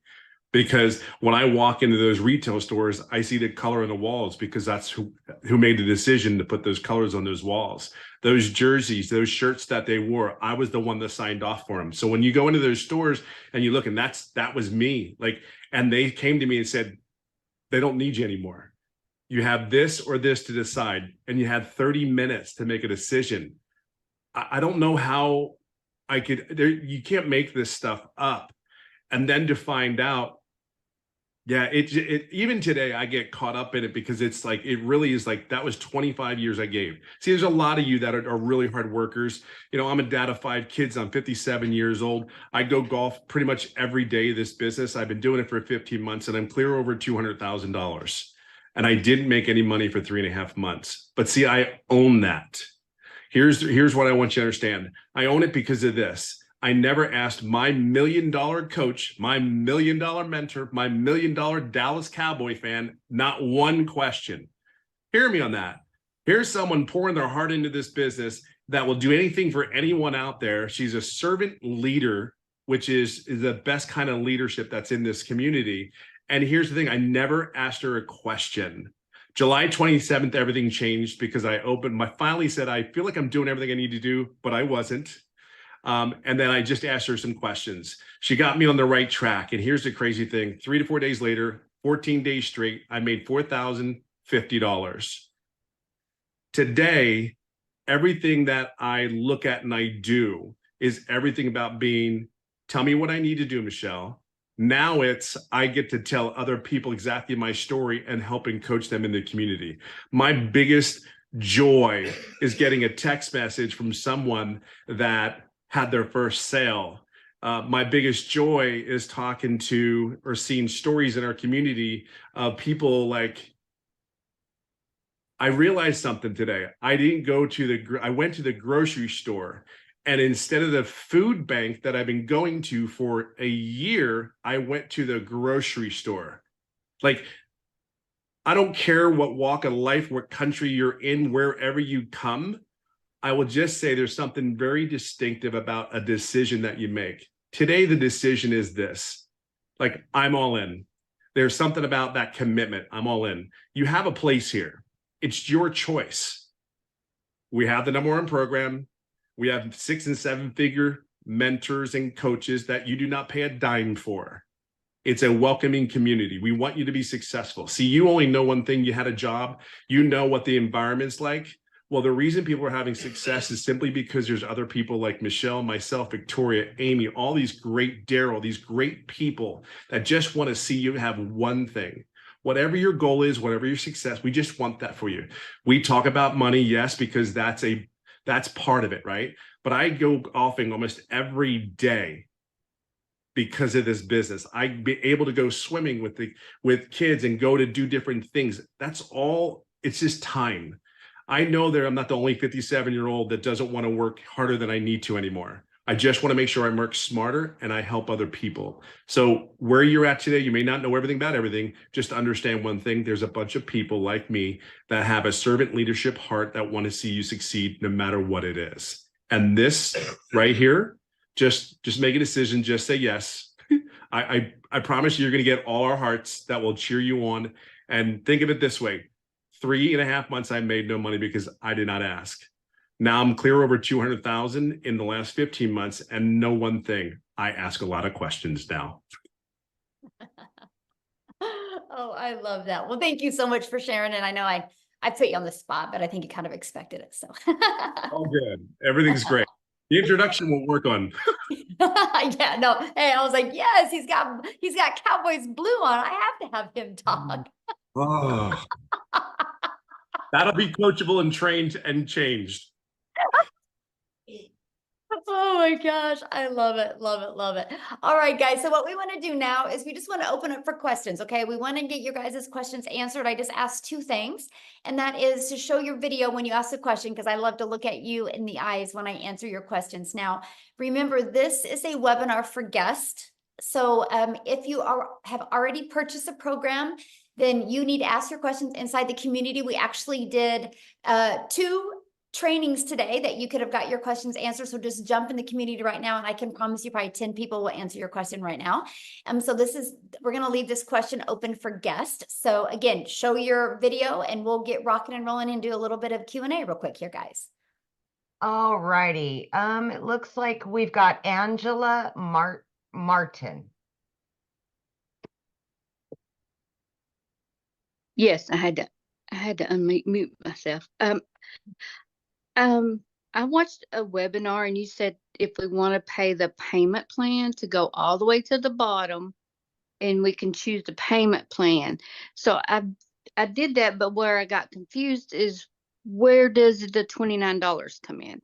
Speaker 7: Because when I walk into those retail stores, I see the color on the walls because that's who made the decision to put those colors on those walls. Those jerseys, those shirts that they wore, I was the one that signed off for them. So when you go into those stores and you look, and that was me. And they came to me and said, they don't need you anymore. You have this or this to decide, and you had 30 minutes to make a decision. I don't know how you can't make this stuff up. And then to find out, yeah, it even today I get caught up in it because it's like, it really is like, that was 25 years I gave. See, there's a lot of you that are really hard workers. You know, I'm a dad of 5 kids. I'm 57 years old. I go golf pretty much every day of this business. I've been doing it for 15 months and I'm clear over $200,000. And I didn't make any money for 3.5 months. But see, I own that. Here's what I want you to understand. I own it because of this. I never asked my $1 million coach, my $1 million mentor, my $1 million Dallas Cowboy fan, not one question. Hear me on that. Here's someone pouring their heart into this business that will do anything for anyone out there. She's a servant leader, which is the best kind of leadership that's in this community. And here's the thing, I never asked her a question. July 27th, everything changed because I finally said, I feel like I'm doing everything I need to do, but I wasn't. And then I just asked her some questions. She got me on the right track. And here's the crazy thing. 3 to 4 days later, 14 days straight, I made $4,050. Today, everything that I look at and I do is everything about being, tell me what I need to do, Michelle. Now it's, I get to tell other people exactly my story and helping coach them in the community. My biggest joy is getting a text message from someone that had their first sale. My biggest joy is talking to or seeing stories in our community of people like, I realized something today. I went to the grocery store, and instead of the food bank that I've been going to for a year, I went to the grocery store. Like, I don't care what walk of life, what country you're in, wherever you come. I will just say there's something very distinctive about a decision that you make. Today, the decision is this. Like, I'm all in. There's something about that commitment. I'm all in. You have a place here. It's your choice. We have the #1 program. We have 6 and 7 figure mentors and coaches that you do not pay a dime for. It's a welcoming community. We want you to be successful. See, you only know one thing. You had a job. You know what the environment's like. Well, the reason people are having success is simply because there's other people like Michelle, myself, Victoria, Amy, all these great Daryl, these great people that just want to see you have one thing. Whatever your goal is, whatever your success, we just want that for you. We talk about money, yes, because that's part of it, right? But I go golfing almost every day because of this business. I'd be able to go swimming with kids and go to do different things. That's all. It's just time. I know that I'm not the only 57-year-old that doesn't want to work harder than I need to anymore. I just want to make sure I work smarter and I help other people. So where you're at today, you may not know everything about everything. Just understand one thing. There's a bunch of people like me that have a servant leadership heart that want to see you succeed no matter what it is. And this right here, just make a decision. Just say yes. I promise you're going to get all our hearts that will cheer you on. And think of it this way. 3.5 months, I made no money because I did not ask. Now I'm clear over 200,000 in the last 15 months, and know one thing, I ask a lot of questions now.
Speaker 1: Oh, I love that. Well, thank you so much for sharing. And I know I put you on the spot, but I think you kind of expected it. So
Speaker 7: All good. Everything's great. The introduction will work on.
Speaker 1: yeah, no. Hey, I was like, yes, he's got Cowboys blue on. I have to have him talk.
Speaker 7: Oh, that'll be coachable and trained and changed.
Speaker 1: Oh my gosh, I love it, love it, love it. All right, guys. So what we want to do now is we just want to open up for questions. Okay, we want to get your guys' questions answered. I just asked 2 things, and that is to show your video when you ask a question, because I love to look at you in the eyes when I answer your questions. Now, remember, this is a webinar for guests. So if you have already purchased a program, then you need to ask your questions inside the community. We actually did 2 trainings today that you could have got your questions answered. So just jump in the community right now, and I can promise you probably 10 people will answer your question right now. So we're going to leave this question open for guests. So again, show your video and we'll get rocking and rolling and do a little bit of Q&A real quick here, guys.
Speaker 2: All righty. It looks like we've got Angela Martin.
Speaker 8: Yes, I had to unmute myself. I watched a webinar and you said if we want to pay the payment plan to go all the way to the bottom, and we can choose the payment plan. So I did that, but where I got confused is, where does the $29 come in?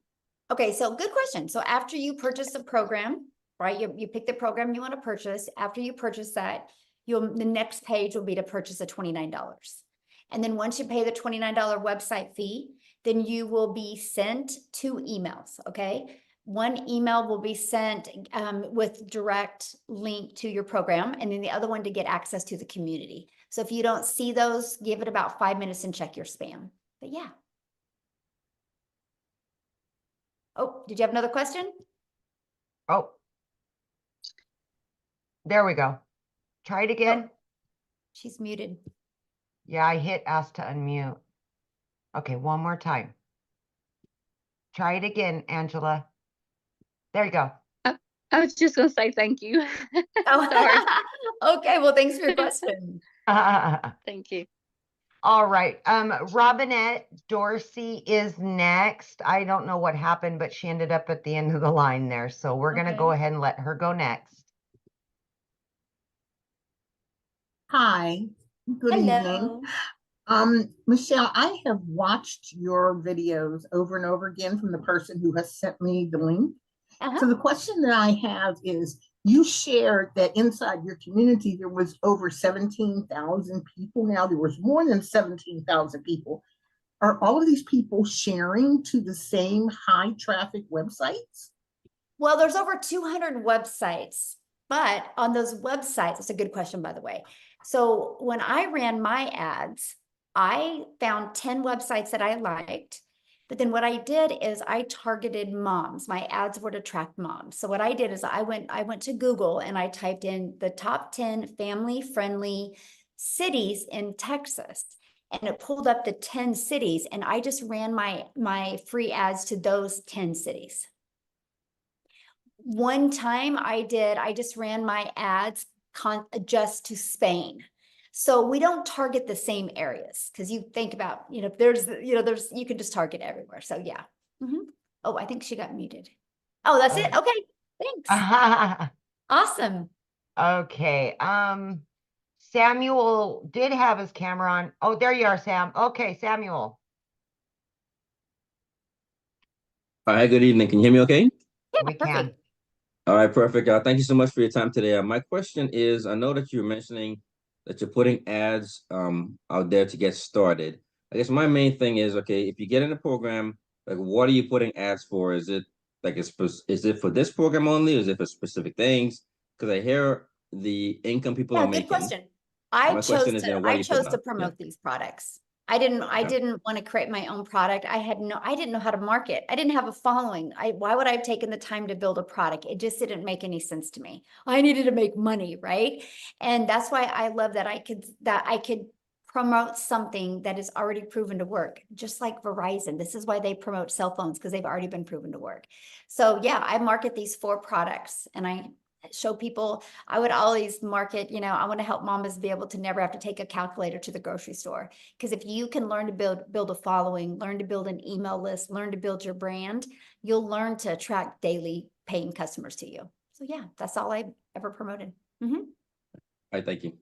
Speaker 1: Okay, so good question. So after you purchase a program, right? You pick the program you want to purchase. After you purchase that, the next page will be to purchase a $29. And then once you pay the $29 website fee, then you will be sent 2 emails, okay? One email will be sent with direct link to your program, and then the other one to get access to the community. So if you don't see those, give it about 5 minutes and check your spam. But yeah. Oh, did you have another question?
Speaker 2: Oh, there we go. Try it again.
Speaker 1: Oh, she's muted.
Speaker 2: Yeah, I hit ask to unmute. Okay, one more time. Try it again, Angela. There you go.
Speaker 8: I was just gonna say thank you.
Speaker 1: Oh,
Speaker 8: Sorry.
Speaker 1: okay. Well, thanks for your question.
Speaker 8: Thank you.
Speaker 2: All right. Robinette Dorsey is next. I don't know what happened, but she ended up at the end of the line there. So we're going to go ahead and let her go next.
Speaker 9: Hi, good evening.
Speaker 1: Hello.
Speaker 9: Michelle, I have watched your videos over and over again from the person who has sent me the link.
Speaker 1: Uh-huh.
Speaker 9: So the question that I have is, you shared that inside your community, there was over 17,000 people. Now there was more than 17,000 people. Are all of these people sharing to the same high traffic websites?
Speaker 1: Well, there's over 200 websites, but on those websites, it's a good question, by the way. So when I ran my ads, I found 10 websites that I liked. But then what I did is I targeted moms. My ads were to attract moms. So what I did is I went to Google and I typed in the top 10 family-friendly cities in Texas. And it pulled up the 10 cities. And I just ran my free ads to those 10 cities. One time I just ran my ads just to Spain. So we don't target the same areas because you think about, you can just target everywhere. So yeah. Oh, I think she got muted. Oh, that's it. Okay. Thanks. Awesome.
Speaker 2: Okay. Samuel did have his camera on. Oh, there you are, Sam. Okay, Samuel.
Speaker 10: Hi, good evening. Can you hear me okay?
Speaker 1: Yeah,
Speaker 2: We
Speaker 1: perfect.
Speaker 2: can.
Speaker 10: All right, perfect. Thank you so much for your time today. My question is, I know that you're mentioning that you're putting ads out there to get started. I guess my main thing is, okay, if you get in a program, like what are you putting ads for? Is it like is it for this program only? Or is it for specific things? Because I hear the income people are
Speaker 1: Yeah, good
Speaker 10: making.
Speaker 1: question.
Speaker 10: My
Speaker 1: I
Speaker 10: question
Speaker 1: chose
Speaker 10: is, what are
Speaker 1: I
Speaker 10: you
Speaker 1: chose
Speaker 10: putting
Speaker 1: to
Speaker 10: out?
Speaker 1: promote these products. I didn't want to create my own product. I didn't know how to market. I didn't have a following. Why would I have taken the time to build a product? It just didn't make any sense to me. I needed to make money, right? And that's why I love that I could promote something that is already proven to work, just like Verizon. This is why they promote cell phones, because they've already been proven to work. So yeah, I market these 4 products and I show people. I would always market, I want to help mamas be able to never have to take a calculator to the grocery store. Because if you can learn to build a following, learn to build an email list, learn to build your brand, you'll learn to attract daily paying customers to you. So yeah, that's all I ever promoted.
Speaker 10: All right, thank you.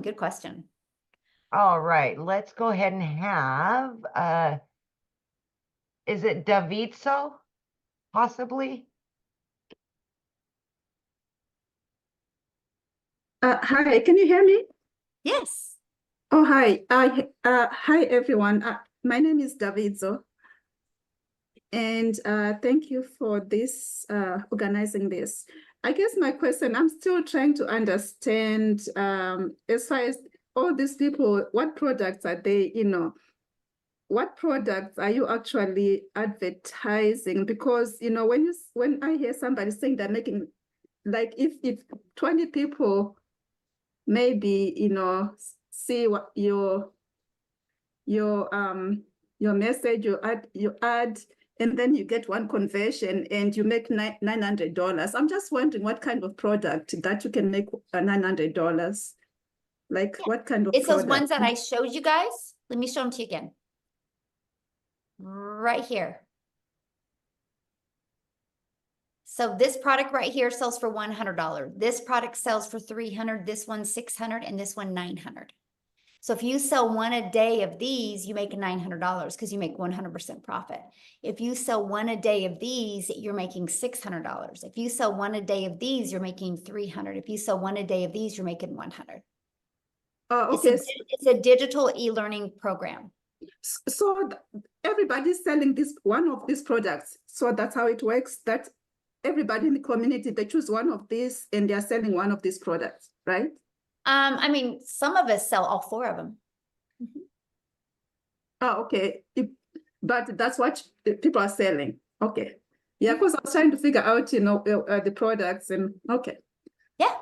Speaker 1: Good question.
Speaker 2: All right, let's go ahead and have, is it Davidso, possibly?
Speaker 11: Hi, can you hear me?
Speaker 1: Yes.
Speaker 11: Oh, hi. Hi, everyone. My name is Davidzo. And thank you for this, organizing this. I guess my question, I'm still trying to understand, as far as all these people, what products are they, what products are you actually advertising? Because, when I hear somebody saying they're making, like if 20 people maybe see what your message, you add and then you get one conversion and you make $900. I'm just wondering what kind of product that you can make $900, like what kind of
Speaker 1: It's those
Speaker 11: product?
Speaker 1: ones that I showed you guys. Let me show them to you again. Right here. So this product right here sells for $100. This product sells for $300. This one $600, and this one $900. So if you sell one a day of these, you make $900 because you make 100% profit. If you sell one a day of these, you're making $600. If you sell one a day of these, you're making $300. If you sell one a day of these, you're making $100.
Speaker 11: Okay.
Speaker 1: It's a digital e-learning program.
Speaker 11: So everybody's selling one of these products. So that's how it works. That everybody in the community, they choose one of these and they're selling one of these products, right?
Speaker 1: I mean, some of us sell all 4 of them.
Speaker 11: Oh, okay. But that's what people are selling. Okay. Yeah, because I was trying to figure out, the products and okay.
Speaker 1: Yeah.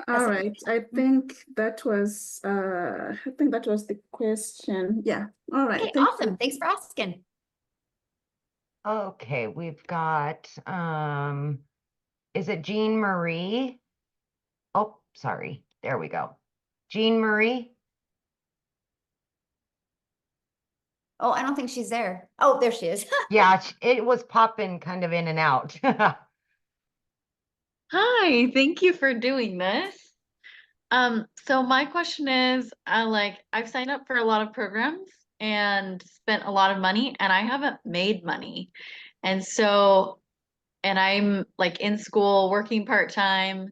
Speaker 11: All right. I think that was the question. Yeah. All right.
Speaker 1: Okay,
Speaker 11: Thank
Speaker 1: awesome.
Speaker 11: you.
Speaker 1: Thanks for asking.
Speaker 2: Okay, we've got, is it Jean Marie? Oh, sorry. There we go. Jean Marie.
Speaker 1: Oh, I don't think she's there. Oh, there she is.
Speaker 2: Yeah, it was popping kind of in and out.
Speaker 12: Hi, thank you for doing this. So my question is, I've signed up for a lot of programs and spent a lot of money and I haven't made money. And so, and I'm like in school working part-time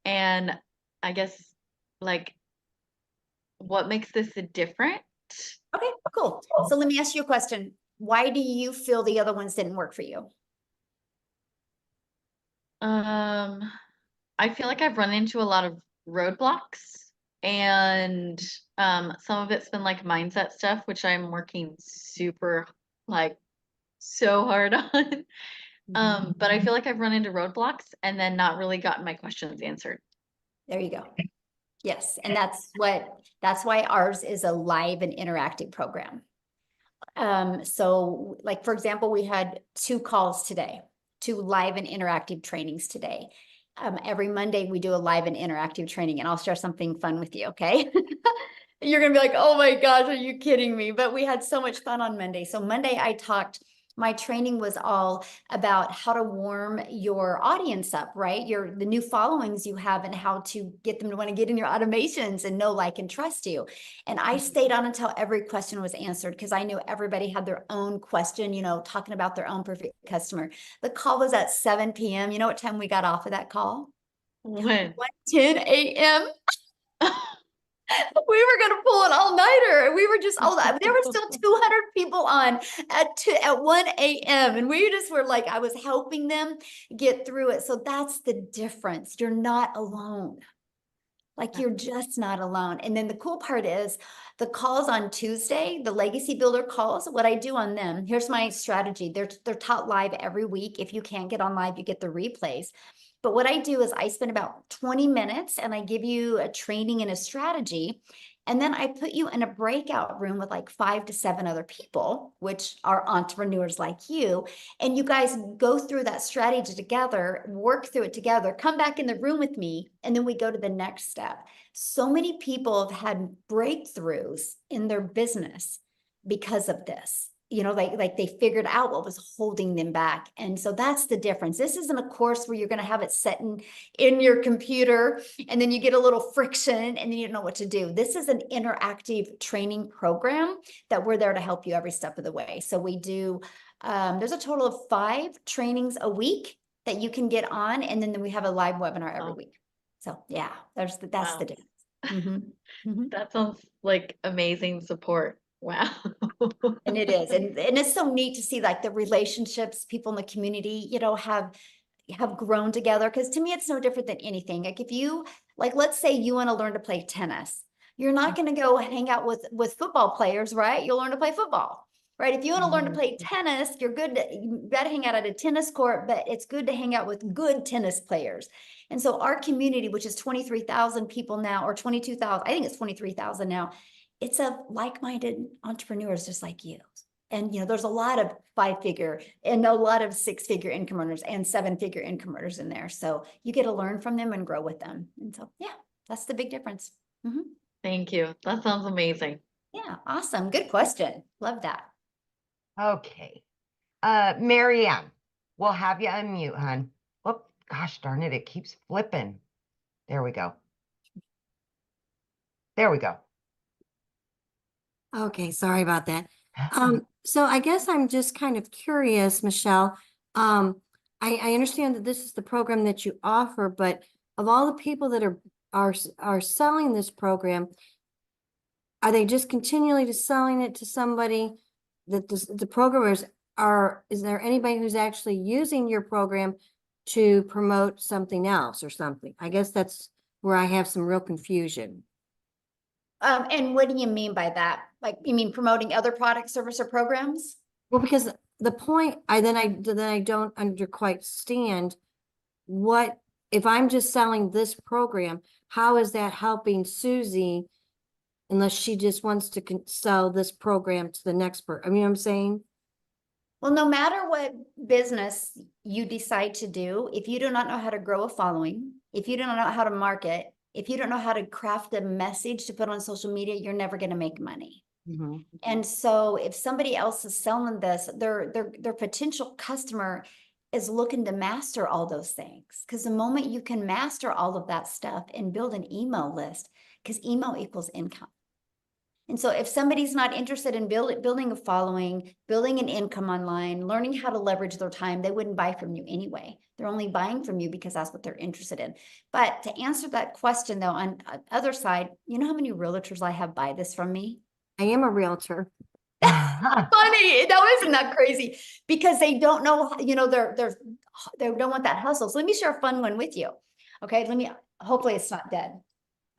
Speaker 12: and I guess like what makes this a different?
Speaker 1: Okay, cool. So let me ask you a question. Why do you feel the other ones didn't work for you?
Speaker 12: I feel like I've run into a lot of roadblocks and some of it's been like mindset stuff, which I'm working super like so hard on. But I feel like I've run into roadblocks and then not really gotten my questions answered.
Speaker 1: There you go. Yes, and that's why ours is a live and interactive program. So like, for example, we had 2 calls today, 2 live and interactive trainings today. Every Monday we do a live and interactive training, and I'll share something fun with you, okay? You're gonna be like, oh my gosh, are you kidding me? But we had so much fun on Monday. So Monday my training was all about how to warm your audience up, right? The new followings you have and how to get them to want to get in your automations and know, like, and trust you. And I stayed on until every question was answered because I knew everybody had their own question, talking about their own perfect customer. The call was at 7 p.m. You know what time we got off of that call?
Speaker 12: When?
Speaker 1: 10 a.m. We were going to pull an all-nighter. We were just there were still 200 people on at 1 a.m. and we just were like, I was helping them get through it. So that's the difference. You're not alone. Like, you're just not alone. And then the cool part is the calls on Tuesday, the Legacy Builder calls, what I do on them, here's my strategy. They're taught live every week. If you can't get on live, you get the replays. But what I do is I spend about 20 minutes and I give you a training and a strategy. And then I put you in a breakout room with like 5 to 7 other people, which are entrepreneurs like you. And you guys go through that strategy together, work through it together, come back in the room with me, and then we go to the next step. So many people have had breakthroughs in their business because of this. Like they figured out what was holding them back. And so that's the difference. This isn't a course where you're going to have it set in your computer and then you get a little friction and then you don't know what to do. This is an interactive training program that we're there to help you every step of the way. So we do, there's a total of 5 trainings a week that you can get on. And then we have a live webinar every week. So yeah, that's the difference. Mm-hmm.
Speaker 12: That sounds like amazing support. Wow.
Speaker 1: And it is. And it's so neat to see like the relationships people in the community, have grown together. Because to me, it's no different than anything. Like if you, like, let's say you want to learn to play tennis. You're not going to go hang out with football players, right? You'll learn to play football, right? If you want to learn to play tennis, you got to hang out at a tennis court, but it's good to hang out with good tennis players. And so our community, which is 23,000 people now, or 22,000, I think it's 23,000 now. It's of like-minded entrepreneurs just like you. And, there's a lot of 5-figure and a lot of 6-figure income earners and 7-figure income earners in there. So you get to learn from them and grow with them. And so, yeah, that's the big difference. Mm-hmm.
Speaker 12: Thank you. That sounds amazing.
Speaker 1: Yeah, awesome. Good question. Love that.
Speaker 2: Okay. Marianne, we'll have you unmute, hon. Oh, gosh darn it. It keeps flipping. There we go. There we go.
Speaker 13: Okay, sorry about that. So I guess I'm just kind of curious, Michelle. I understand that this is the program that you offer, but of all the people that are selling this program, are they just continually just selling it to somebody that the programmers is there anybody who's actually using your program to promote something else or something? I guess that's where I have some real confusion.
Speaker 1: And what do you mean by that? Like, you mean promoting other products, service, or programs?
Speaker 13: Well, because the point I don't quite stand what if I'm just selling this program, how is that helping Susie unless she just wants to sell this program to the next person? I mean, what I'm saying?
Speaker 1: Well, no matter what business you decide to do, if you do not know how to grow a following, if you don't know how to market, if you don't know how to craft a message to put on social media, you're never going to make money.
Speaker 13: Mhm.
Speaker 1: And so if somebody else is selling this, their potential customer is looking to master all those things. Because the moment you can master all of that stuff and build an email list, because email equals income. And so if somebody's not interested in building a following, building an income online, learning how to leverage their time, they wouldn't buy from you anyway. They're only buying from you because that's what they're interested in. But to answer that question though, on the other side, you know how many realtors I have buy this from me?
Speaker 13: I am a realtor.
Speaker 1: Funny. No, isn't that crazy? Because they don't know, they don't want that hustle. So let me share a fun one with you. Okay, hopefully it's not dead.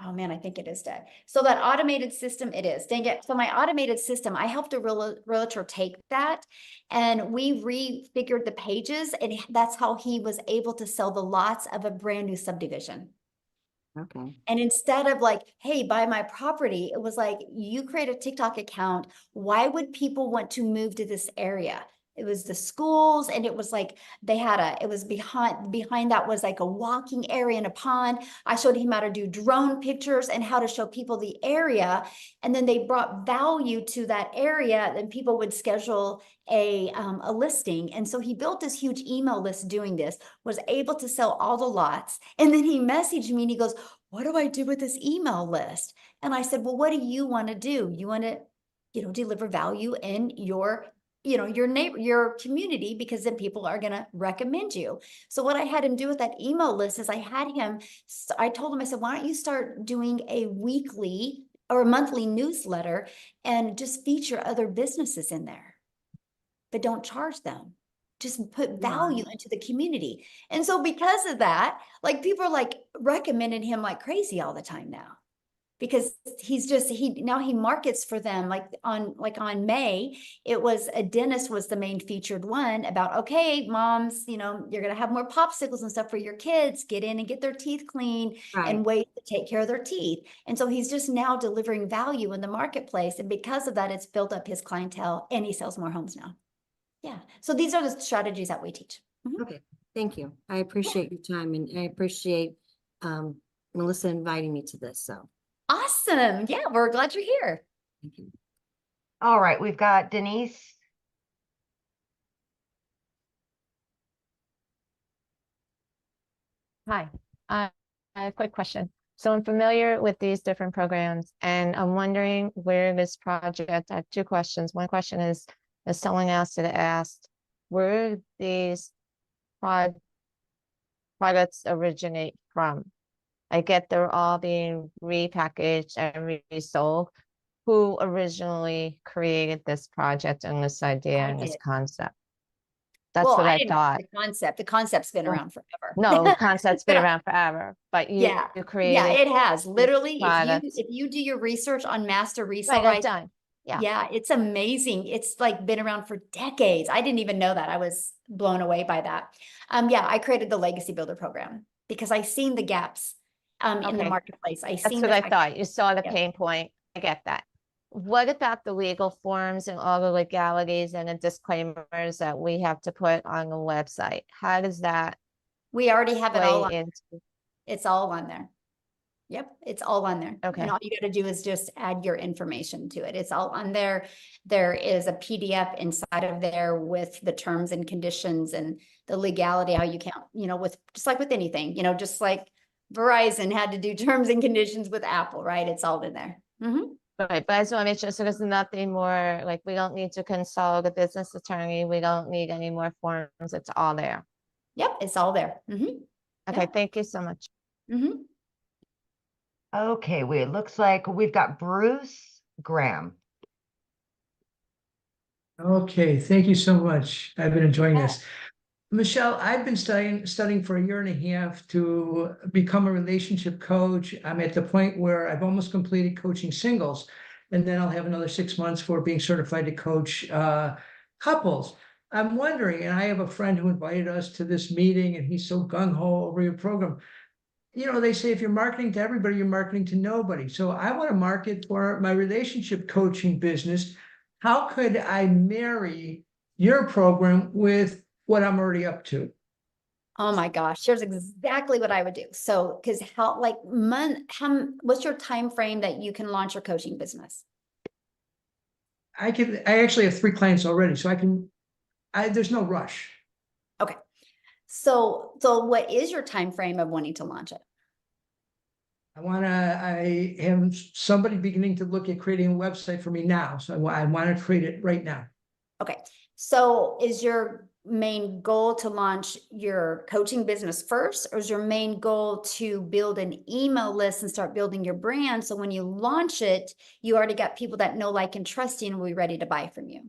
Speaker 1: Oh man, I think it is dead. So that automated system, it is. Dang it. So my automated system, I helped a realtor take that and we refigured the pages, and that's how he was able to sell the lots of a brand new subdivision.
Speaker 13: Okay.
Speaker 1: And instead of like, hey, buy my property, it was like, you create a TikTok account. Why would people want to move to this area? It was the schools, and it was like it was behind that was like a walking area and a pond. I showed him how to do drone pictures and how to show people the area. And then they brought value to that area, and people would schedule a listing. And so he built this huge email list doing this, was able to sell all the lots. And then he messaged me and he goes, what do I do with this email list? And I said, well, what do you want to do? You want to, deliver value in your neighbor, your community, because then people are going to recommend you. So what I had him do with that email list is I told him, I said, why don't you start doing a weekly or a monthly newsletter and just feature other businesses in there, but don't charge them. Just put value into the community. And so because of that, like people are like recommending him like crazy all the time now. Because now he markets for them like on May, it was a dentist was the main featured one about, okay, moms, you're going to have more popsicles and stuff for your kids, get in and get their teeth cleaned and wait to take care of their teeth. And so he's just now delivering value in the marketplace. And because of that, it's built up his clientele and he sells more homes now. Yeah. So these are the strategies that we teach.
Speaker 13: Okay. Thank you. I appreciate your time, and I appreciate Melissa inviting me to this. So.
Speaker 1: Awesome. Yeah, we're glad you're here.
Speaker 13: Thank you.
Speaker 2: All right, we've got Denise.
Speaker 14: Hi, a quick question. So I'm familiar with these different programs, and I'm wondering where this project, I have two questions. One question is, as someone else had asked, where these products originate from? I get they're all being repackaged and resold. Who originally created this project and this idea and this concept? That's what I thought.
Speaker 1: The concept's been around forever.
Speaker 14: No, the concept's been around forever, but you created.
Speaker 1: Yeah, it has. Literally, if you do your research on master resale,
Speaker 14: right, done.
Speaker 1: Yeah, it's amazing. It's like been around for decades. I didn't even know that. I was blown away by that. Yeah, I created the Legacy Builder program because I seen the gaps in the marketplace.
Speaker 14: That's what I thought. You saw the pain point. I get that. What about the legal forms and all the legalities and the disclaimers that we have to put on the website? How does that?
Speaker 1: We already have it all on. It's all on there. Yep, it's all on there.
Speaker 14: Okay.
Speaker 1: And all you got to do is just add your information to it. It's all on there. There is a PDF inside of there with the terms and conditions and the legality, how you can't, with just like with anything, just like Verizon had to do terms and conditions with Apple, right? It's all in there.
Speaker 14: Right, but I just want to make sure, so there's nothing more, like we don't need to consult a business attorney. We don't need any more forms. It's all there.
Speaker 1: Yep, it's all there.
Speaker 14: Okay, thank you so much.
Speaker 2: Okay, it looks like we've got Bruce Graham.
Speaker 15: Okay, thank you so much. I've been enjoying this. Michelle, I've been studying for a year and a half to become a relationship coach. I'm at the point where I've almost completed coaching singles, and then I'll have another 6 months for being certified to coach couples. I'm wondering, and I have a friend who invited us to this meeting, and he's so gung-ho over your program. They say if you're marketing to everybody, you're marketing to nobody. So I want to market for my relationship coaching business. How could I marry your program with what I'm already up to?
Speaker 1: Oh my gosh, here's exactly what I would do. So, because what's your time frame that you can launch your coaching business?
Speaker 15: I actually have 3 clients already, so there's no rush.
Speaker 1: Okay. So what is your time frame of wanting to launch it?
Speaker 15: I have somebody beginning to look at creating a website for me now. So I want to create it right now.
Speaker 1: Okay. So is your main goal to launch your coaching business first, or is your main goal to build an email list and start building your brand? So when you launch it, you already got people that know, like, and trust you and will be ready to buy from you.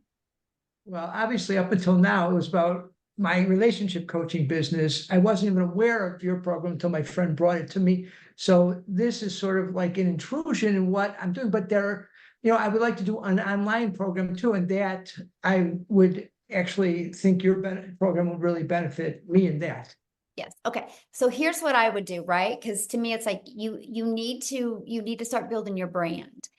Speaker 15: Well, obviously up until now, it was about my relationship coaching business. I wasn't even aware of your program until my friend brought it to me. So this is sort of like an intrusion in what I'm doing, but I would like to do an online program too. And that I would actually think your program would really benefit me in that.
Speaker 1: Yes. Okay. So here's what I would do, right? Because to me, it's like you need to start building your brand.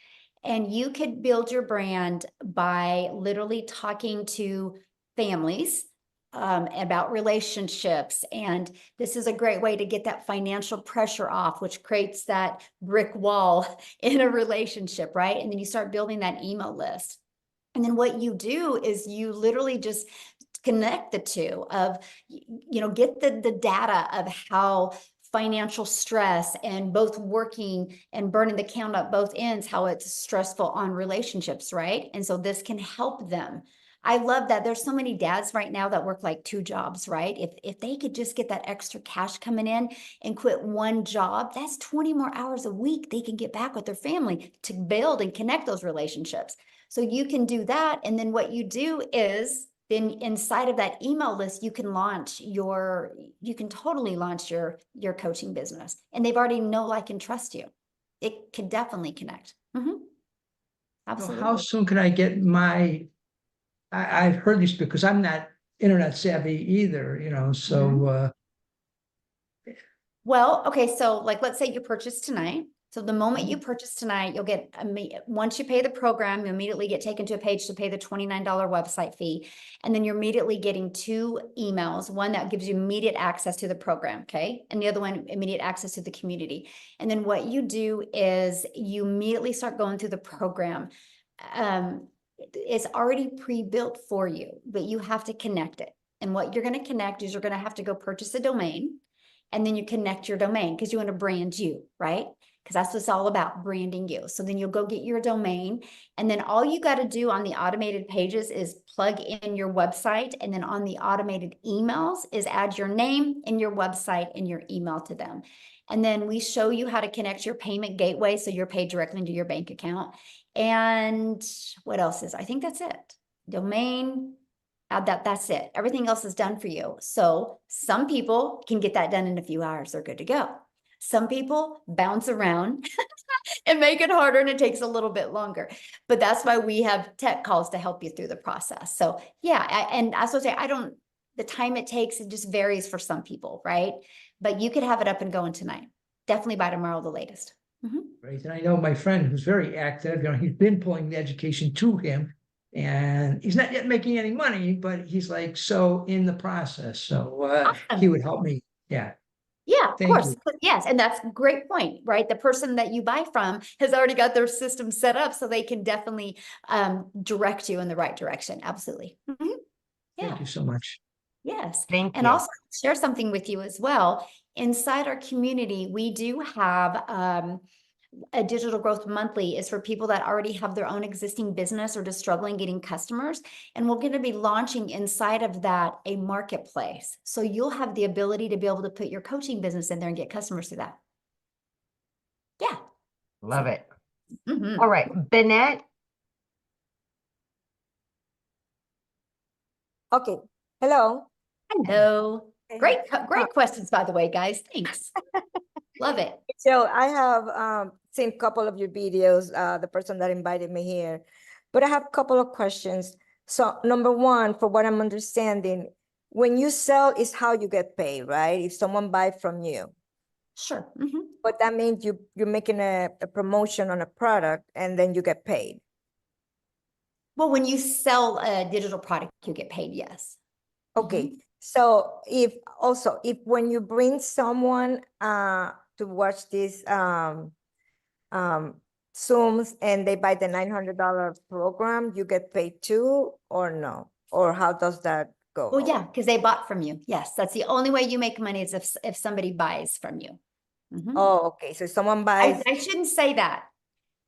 Speaker 1: And you could build your brand by literally talking to families about relationships. And this is a great way to get that financial pressure off, which creates that brick wall in a relationship, right? And then you start building that email list. And then what you do is you literally just connect the two of, get the data of how financial stress and both working and burning the count at both ends, how it's stressful on relationships, right? And so this can help them. I love that there's so many dads right now that work like 2 jobs, right? If they could just get that extra cash coming in and quit one job, that's 20 more hours a week they can get back with their family to build and connect those relationships. So you can do that. And then what you do is then inside of that email list, you can totally launch your coaching business. And they've already know, like, and trust you. It can definitely connect. Absolutely.
Speaker 15: So how soon can I get I've heard these because I'm not internet savvy either, so.
Speaker 1: Well, okay. So like, let's say you purchase tonight. So the moment you purchase tonight, you'll get, once you pay the program, you immediately get taken to a page to pay the $29 website fee. And then you're immediately getting 2 emails, one that gives you immediate access to the program, okay? And the other one, immediate access to the community. And then what you do is you immediately start going through the program. It's already pre-built for you, but you have to connect it. And what you're going to connect is you're going to have to go purchase a domain, and then you connect your domain because you want to brand you, right? Because that's what it's all about, branding you. So then you'll go get your domain, and then all you got to do on the automated pages is plug in your website, and then on the automated emails is add your name and your website and your email to them. And then we show you how to connect your payment gateway so you're paid directly into your bank account. And what else is? I think that's it. Domain, add that's it. Everything else is done for you. So some people can get that done in a few hours. They're good to go. Some people bounce around and make it harder, and it takes a little bit longer. But that's why we have tech calls to help you through the process. So yeah, and I was say, the time it takes, it just varies for some people, right? But you could have it up and going tonight. Definitely by tomorrow, the latest.
Speaker 15: Right. And I know my friend who's very active, he's been pulling the education to him, and he's not yet making any money, but he's like so in the process. So
Speaker 1: Awesome.
Speaker 15: He would help me. Yeah.
Speaker 1: Yeah, of
Speaker 15: Thank
Speaker 1: course.
Speaker 15: you.
Speaker 1: Yes. And that's a great point, right? The person that you buy from has already got their system set up, so they can definitely direct you in the right direction. Absolutely. Yeah.
Speaker 15: Thank you so much.
Speaker 1: Yes.
Speaker 2: Thank
Speaker 1: And
Speaker 2: you.
Speaker 1: also share something with you as well. Inside our community, we do have a digital growth monthly is for people that already have their own existing business or just struggling getting customers. And we're going to be launching inside of that a marketplace. So you'll have the ability to be able to put your coaching business in there and get customers through that. Yeah.
Speaker 2: Love it. All right, Bennett.
Speaker 16: Okay. Hello.
Speaker 1: Hello. Great questions, by the way, guys. Thanks. Love it.
Speaker 16: So I have seen a couple of your videos, the person that invited me here, but I have a couple of questions. So number one, for what I'm understanding, when you sell is how you get paid, right? If someone buys from you.
Speaker 1: Sure.
Speaker 16: But that means you're making a promotion on a product and then you get paid.
Speaker 1: Well, when you sell a digital product, you get paid, yes.
Speaker 16: Okay, so if when you bring someone to watch these Zooms and they buy the $900 program, you get paid too, or no? Or how does that go?
Speaker 1: Well, yeah, because they bought from you. Yes, that's the only way you make money is if somebody buys from you.
Speaker 16: Oh, okay. So someone buys.
Speaker 1: I shouldn't say that.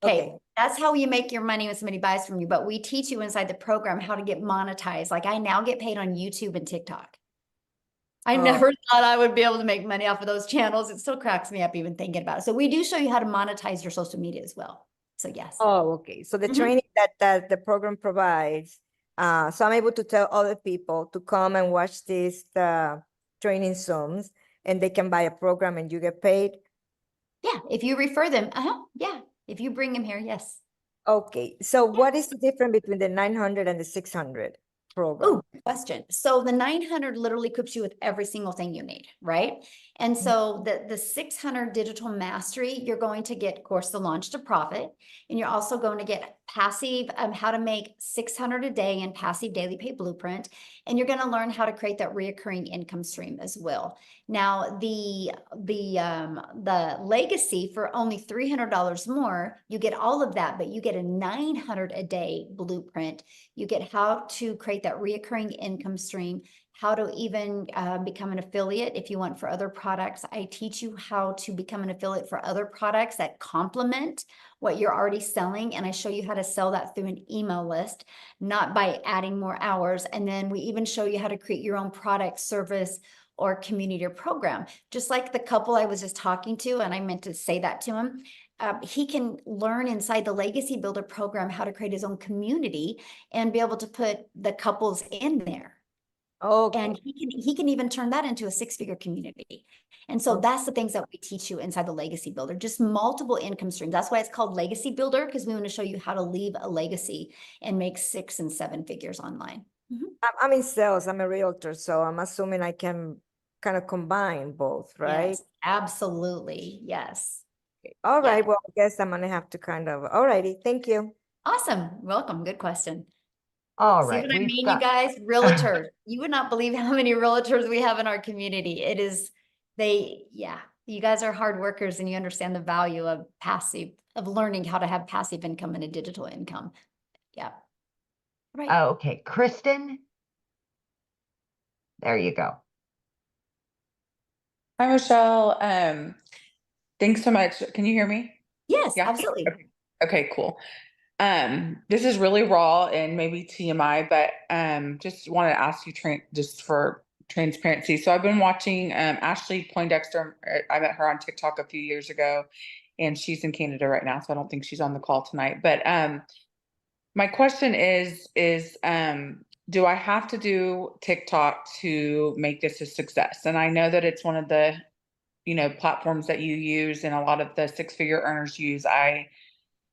Speaker 1: Okay,
Speaker 16: Okay.
Speaker 1: that's how you make your money when somebody buys from you. But we teach you inside the program how to get monetized. Like I now get paid on YouTube and TikTok. I never thought I would be able to make money off of those channels. It still cracks me up even thinking about it. So we do show you how to monetize your social media as well. So yes.
Speaker 16: Oh, okay. So the training that the program provides, so I'm able to tell other people to come and watch these training Zooms, and they can buy a program and you get paid.
Speaker 1: Yeah, if you refer them, yeah. If you bring them here, yes.
Speaker 16: Okay, so what is the difference between the 900 and the 600 program?
Speaker 1: Oh, good question. So the 900 literally equips you with every single thing you need, right? And so the 600 digital mastery, you're going to get, of course, the launch to profit, and you're also going to get passive, how to make 600 a day in passive daily pay blueprint, and you're going to learn how to create that reoccurring income stream as well. Now, the legacy for only $300 more, you get all of that, but you get a 900 a day blueprint. You get how to create that reoccurring income stream, how to even become an affiliate if you want for other products. I teach you how to become an affiliate for other products that complement what you're already selling. And I show you how to sell that through an email list, not by adding more hours. And then we even show you how to create your own product, service, or community or program. Just like the couple I was just talking to, and I meant to say that to him. He can learn inside the Legacy Builder program how to create his own community and be able to put the couples in there.
Speaker 16: Okay.
Speaker 1: And he can even turn that into a 6-figure community. And so that's the things that we teach you inside the Legacy Builder, just multiple income streams. That's why it's called Legacy Builder, because we want to show you how to leave a legacy and make 6 and 7 figures online.
Speaker 16: I'm in sales, I'm a realtor, so I'm assuming I can kind of combine both, right?
Speaker 1: Yes, absolutely. Yes.
Speaker 16: All right, well, I guess I'm gonna have to kind of, all righty, thank you.
Speaker 1: Awesome. Welcome. Good question.
Speaker 2: All
Speaker 1: See
Speaker 2: right,
Speaker 1: what I
Speaker 2: we've
Speaker 1: mean,
Speaker 2: got-
Speaker 1: you guys? Realtors. You would not believe how many realtors we have in our community. It is, you guys are hard workers and you understand the value of learning how to have passive income and a digital income. Yeah. Right.
Speaker 2: Okay, Kristen. There you go.
Speaker 17: Hi, Michelle. Thanks so much. Can you hear me?
Speaker 1: Yes,
Speaker 17: Yeah.
Speaker 1: absolutely.
Speaker 17: Okay, cool. This is really raw and maybe TMI, but just want to ask you just for transparency. So I've been watching Ashley Poindexter. I met her on TikTok a few years ago, and she's in Canada right now, so I don't think she's on the call tonight. But my question is do I have to do TikTok to make this a success? And I know that it's one of the platforms that you use and a lot of the 6-figure earners use. I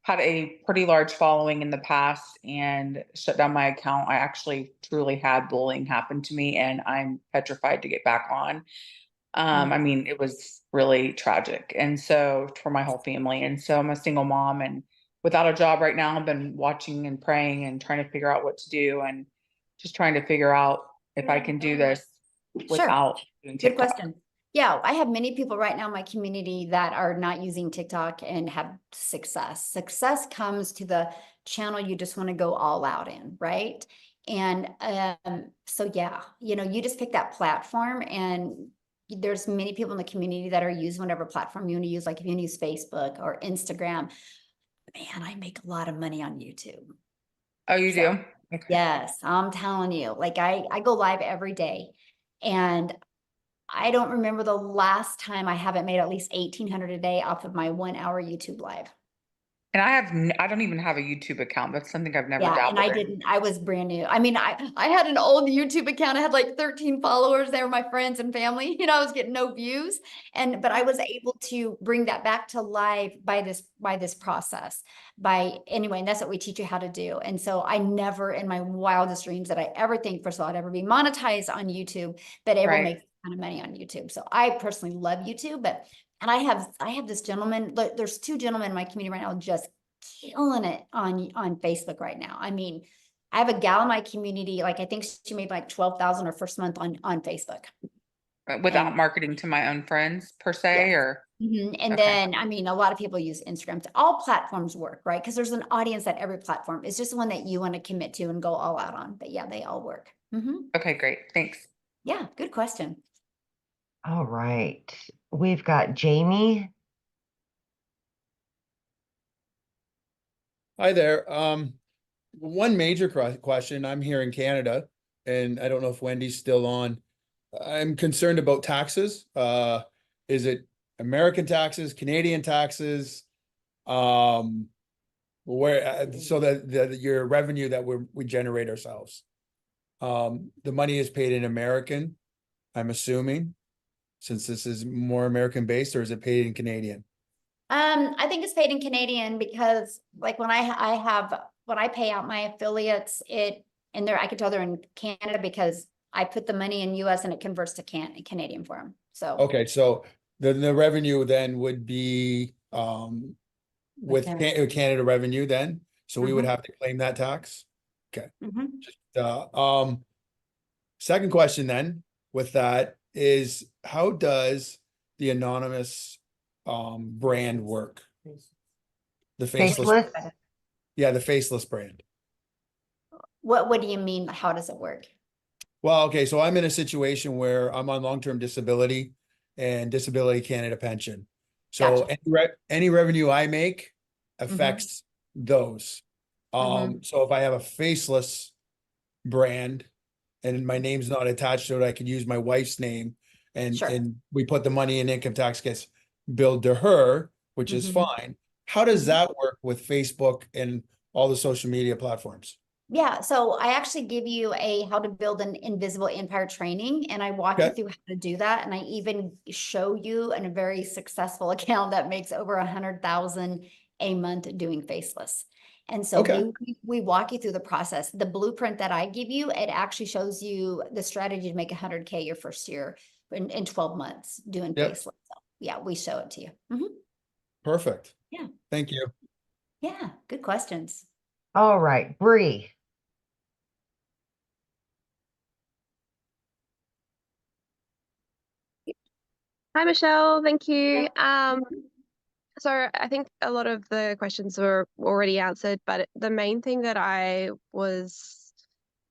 Speaker 17: had a pretty large following in the past and shut down my account. I actually truly had bullying happen to me, and I'm petrified to get back on. I mean, it was really tragic. And so for my whole family. And so I'm a single mom and without a job right now. I've been watching and praying and trying to figure out what to do and just trying to figure out if I can do this without doing TikTok.
Speaker 1: Good question. Yeah, I have many people right now in my community that are not using TikTok and have success. Success comes to the channel you just want to go all out in, right? And so yeah, you just pick that platform, and there's many people in the community that are using whatever platform you want to use. Like if you want to use Facebook or Instagram, man, I make a lot of money on YouTube.
Speaker 17: Oh, you do? Okay.
Speaker 1: Yes, I'm telling you, like I go live every day, and I don't remember the last time I haven't made at least 1,800 a day off of my 1-hour YouTube live.
Speaker 17: And I don't even have a YouTube account. That's something I've never
Speaker 1: Yeah,
Speaker 17: dabbled
Speaker 1: and I
Speaker 17: in.
Speaker 1: didn't. I was brand new. I mean, I had an old YouTube account. I had like 13 followers. They were my friends and family. I was getting no views, but I was able to bring that back to live by this process. Anyway, and that's what we teach you how to do. And so I never in my wildest dreams that I ever think, first of all, I'd ever be monetized on YouTube, but able to make a ton of money on YouTube. So I personally love YouTube, and I have this gentleman, there's 2 gentlemen in my community right now just killing it on Facebook right now. I mean, I have a gal in my community, like I think she made like 12,000 her first month on Facebook.
Speaker 17: Without
Speaker 1: And
Speaker 17: marketing to my own friends per se,
Speaker 1: yes.
Speaker 17: or
Speaker 1: And
Speaker 17: okay.
Speaker 1: then, I mean, a lot of people use Instagram. All platforms work, right? Because there's an audience at every platform. It's just the one that you want to commit to and go all out on. But yeah, they all work.
Speaker 17: Okay, great. Thanks.
Speaker 1: Yeah, good question.
Speaker 2: All right. We've got Jamie.
Speaker 18: Hi there. One major question. I'm here in Canada, and I don't know if Wendy's still on. I'm concerned about taxes. Is it American taxes, Canadian taxes? Where so that your revenue that we generate ourselves. The money is paid in American, I'm assuming, since this is more American based, or is it paid in Canadian?
Speaker 1: I think it's paid in Canadian because like when I pay out my affiliates, I can tell they're in Canada because I put the money in US and it converts to Canadian for them. So
Speaker 18: Okay, so the revenue then would be with Canada revenue then, so we would have to claim that tax. Okay. Second question then with that is, how does the anonymous brand work? The faceless. Yeah, the faceless brand.
Speaker 1: what do you mean? How does it work?
Speaker 18: Well, okay, so I'm in a situation where I'm on long-term disability and Disability Canada pension. So any revenue I make affects those. So if I have a faceless brand and my name's not attached to it, I could use my wife's name and we put the money in, income tax gets billed to her, which is fine. How does that work with Facebook and all the social media platforms?
Speaker 1: Yeah, so I actually give you a how to build an invisible empire training, and I walk you through how to do that. And I even show you in a very successful account that makes over 100,000 a month doing faceless. And so we walk you through the process. The blueprint that I give you, it actually shows you the strategy to make 100K your first year in 12 months doing faceless. So yeah, we show it to you.
Speaker 18: Perfect.
Speaker 1: Yeah.
Speaker 18: Thank you.
Speaker 1: Yeah, good questions.
Speaker 2: All right, Bree.
Speaker 19: Hi, Michelle. Thank you. So I think a lot of the questions were already answered, but the main thing that I was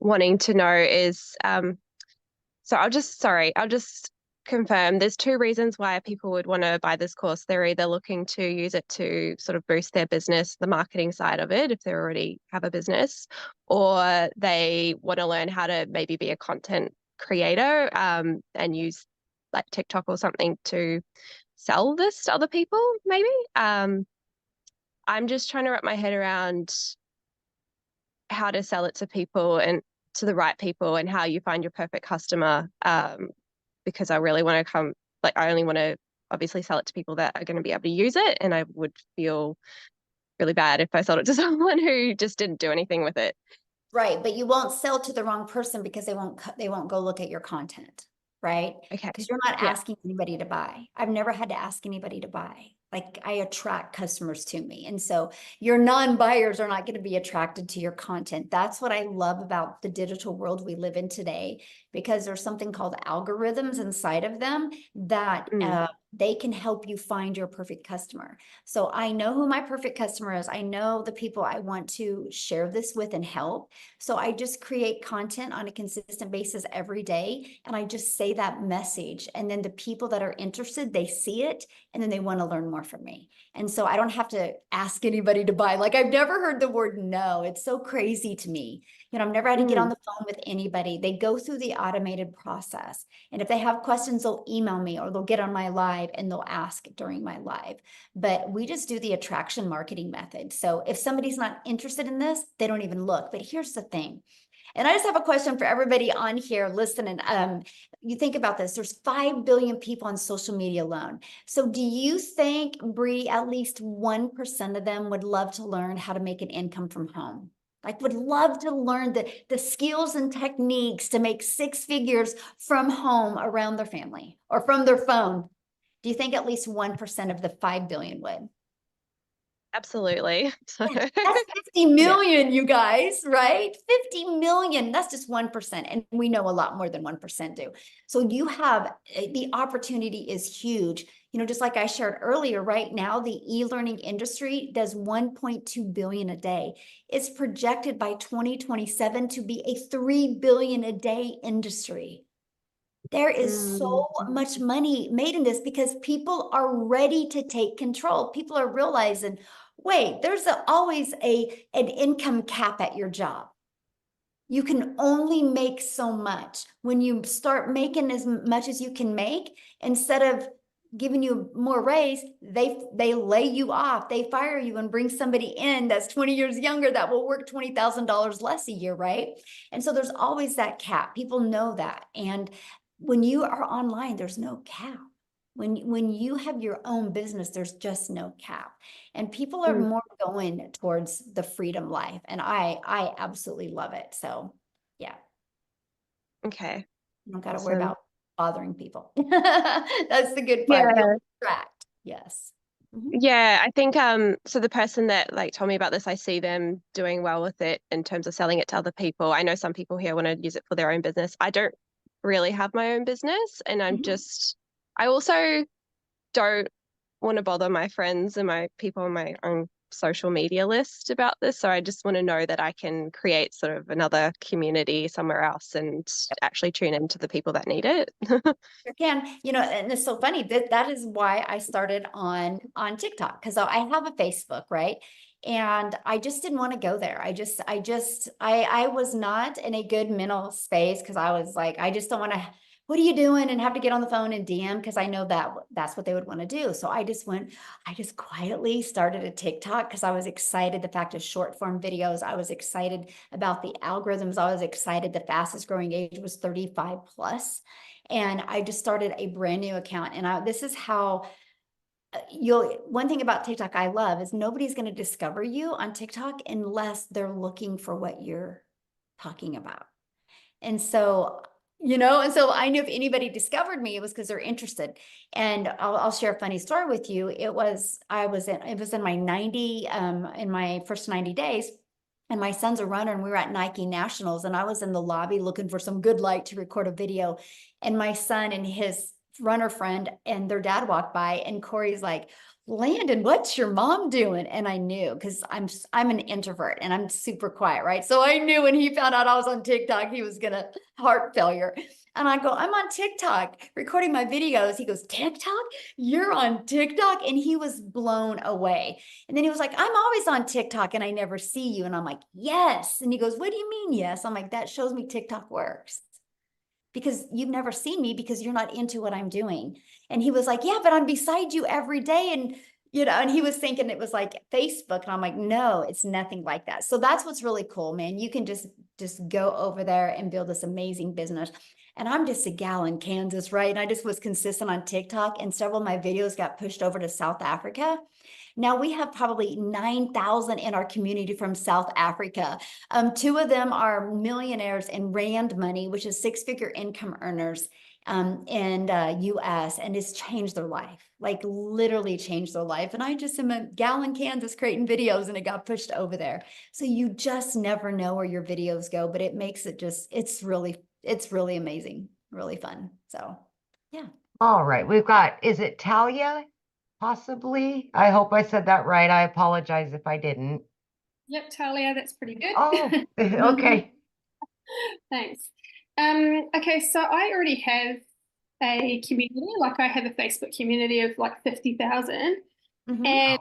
Speaker 19: wanting to know is, so I'll just confirm there's two reasons why people would want to buy this course. They're either looking to use it to sort of boost their business, the marketing side of it, if they already have a business, or they want to learn how to maybe be a content creator and use like TikTok or something to sell this to other people, maybe. I'm just trying to wrap my head around how to sell it to people and to the right people and how you find your perfect customer. Because I really want to I only want to obviously sell it to people that are going to be able to use it. And I would feel really bad if I sold it to someone who just didn't do anything with it.
Speaker 1: Right, but you won't sell to the wrong person because they won't go look at your content, right?
Speaker 19: Okay.
Speaker 1: Because you're not asking anybody to buy. I've never had to ask anybody to buy. Like I attract customers to me. And so your non-buyers are not going to be attracted to your content. That's what I love about the digital world we live in today, because there's something called algorithms inside of them that they can help you find your perfect customer. So I know who my perfect customer is. I know the people I want to share this with and help. So I just create content on a consistent basis every day. And I just say that message. And then the people that are interested, they see it and then they want to learn more from me. And so I don't have to ask anybody to buy. Like I've never heard the word no. It's so crazy to me. You know, I've never had to get on the phone with anybody. They go through the automated process. And if they have questions, they'll email me or they'll get on my live and they'll ask during my live. But we just do the attraction marketing method. So if somebody's not interested in this, they don't even look. But here's the thing. And I just have a question for everybody on here listening. You think about this, there's 5 billion people on social media alone. So do you think, Bree, at least 1% of them would love to learn how to make an income from home? Like would love to learn the skills and techniques to make 6 figures from home around their family or from their phone. Do you think at least 1% of the 5 billion would?
Speaker 19: Absolutely. So
Speaker 1: That's 50 million, you guys, right? 50 million. That's just 1%. And we know a lot more than 1% do. So you have the opportunity is huge. You know, just like I shared earlier, right now, the e-learning industry does 1.2 billion a day. It's projected by 2027 to be a 3 billion a day industry. There is so much money made in this because people are ready to take control. People are realizing, wait, there's always an income cap at your job. You can only make so much. When you start making as much as you can make, instead of giving you more raise, they lay you off, they fire you and bring somebody in that's 20 years younger that will work $20,000 less a year, right? And so there's always that cap. People know that. And when you are online, there's no cap. When you have your own business, there's just no cap. And people are more going towards the freedom life. And I absolutely love it. So yeah.
Speaker 19: Okay.
Speaker 1: You don't got to worry
Speaker 19: Awesome.
Speaker 1: about bothering people. That's the good part.
Speaker 19: Yeah.
Speaker 1: You'll distract. Yes.
Speaker 19: Yeah, I think so the person that like told me about this, I see them doing well with it in terms of selling it to other people. I know some people here want to use it for their own business. I don't really have my own business, and I also don't want to bother my friends and my people on my own social media list about this. So I just want to know that I can create sort of another community somewhere else and actually tune into the people that need it.
Speaker 1: Sure can, you know, and it's so funny that is why I started on TikTok, because I have a Facebook, right? And I just didn't want to go there. I was not in a good mental space because I was like, I just don't want to, what are you doing? And have to get on the phone and DM because I know that that's what they would want to do. So I just quietly started a TikTok because I was excited. The fact of short form videos, I was excited about the algorithms. I was excited. The fastest growing age was 35 plus. And I just started a brand new account. And this is how one thing about TikTok I love is nobody's going to discover you on TikTok unless they're looking for what you're talking about. And so, you know, and so I knew if anybody discovered me, it was because they're interested. And I'll share a funny story with you. It was in my first 90 days. And my son's a runner and we were at Nike Nationals and I was in the lobby looking for some good light to record a video. And my son and his runner friend and their dad walked by and Corey's like, Landon, what's your mom doing? And I knew because I'm an introvert and I'm super quiet, right? So I knew when he found out I was on TikTok, he was gonna heart failure. And I go, I'm on TikTok recording my videos. He goes, TikTok? You're on TikTok? And he was blown away. And then he was like, I'm always on TikTok and I never see you. And I'm like, yes. And he goes, what do you mean, yes? I'm like, that shows me TikTok works. Because you've never seen me because you're not into what I'm doing. And he was like, yeah, but I'm beside you every day. And, you know, and he was thinking it was like Facebook. And I'm like, no, it's nothing like that. So that's what's really cool, man. You can just go over there and build this amazing business. And I'm just a gal in Kansas, right? And I just was consistent on TikTok and several of my videos got pushed over to South Africa. Now we have probably 9,000 in our community from South Africa. 2 of them are millionaires in Rand money, which is 6-figure income earners in US, and it's changed their life, like literally changed their life. And I just am a gal in Kansas creating videos and it got pushed over there. So you just never know where your videos go, but it makes it it's really amazing, really fun. So yeah.
Speaker 2: All right, we've got, is it Talia? Possibly. I hope I said that right. I apologize if I didn't.
Speaker 20: Yep, Talia, that's pretty good.
Speaker 2: Oh, okay.
Speaker 20: Thanks. Okay, so I already have a community, like I have a Facebook community of like 50,000 and I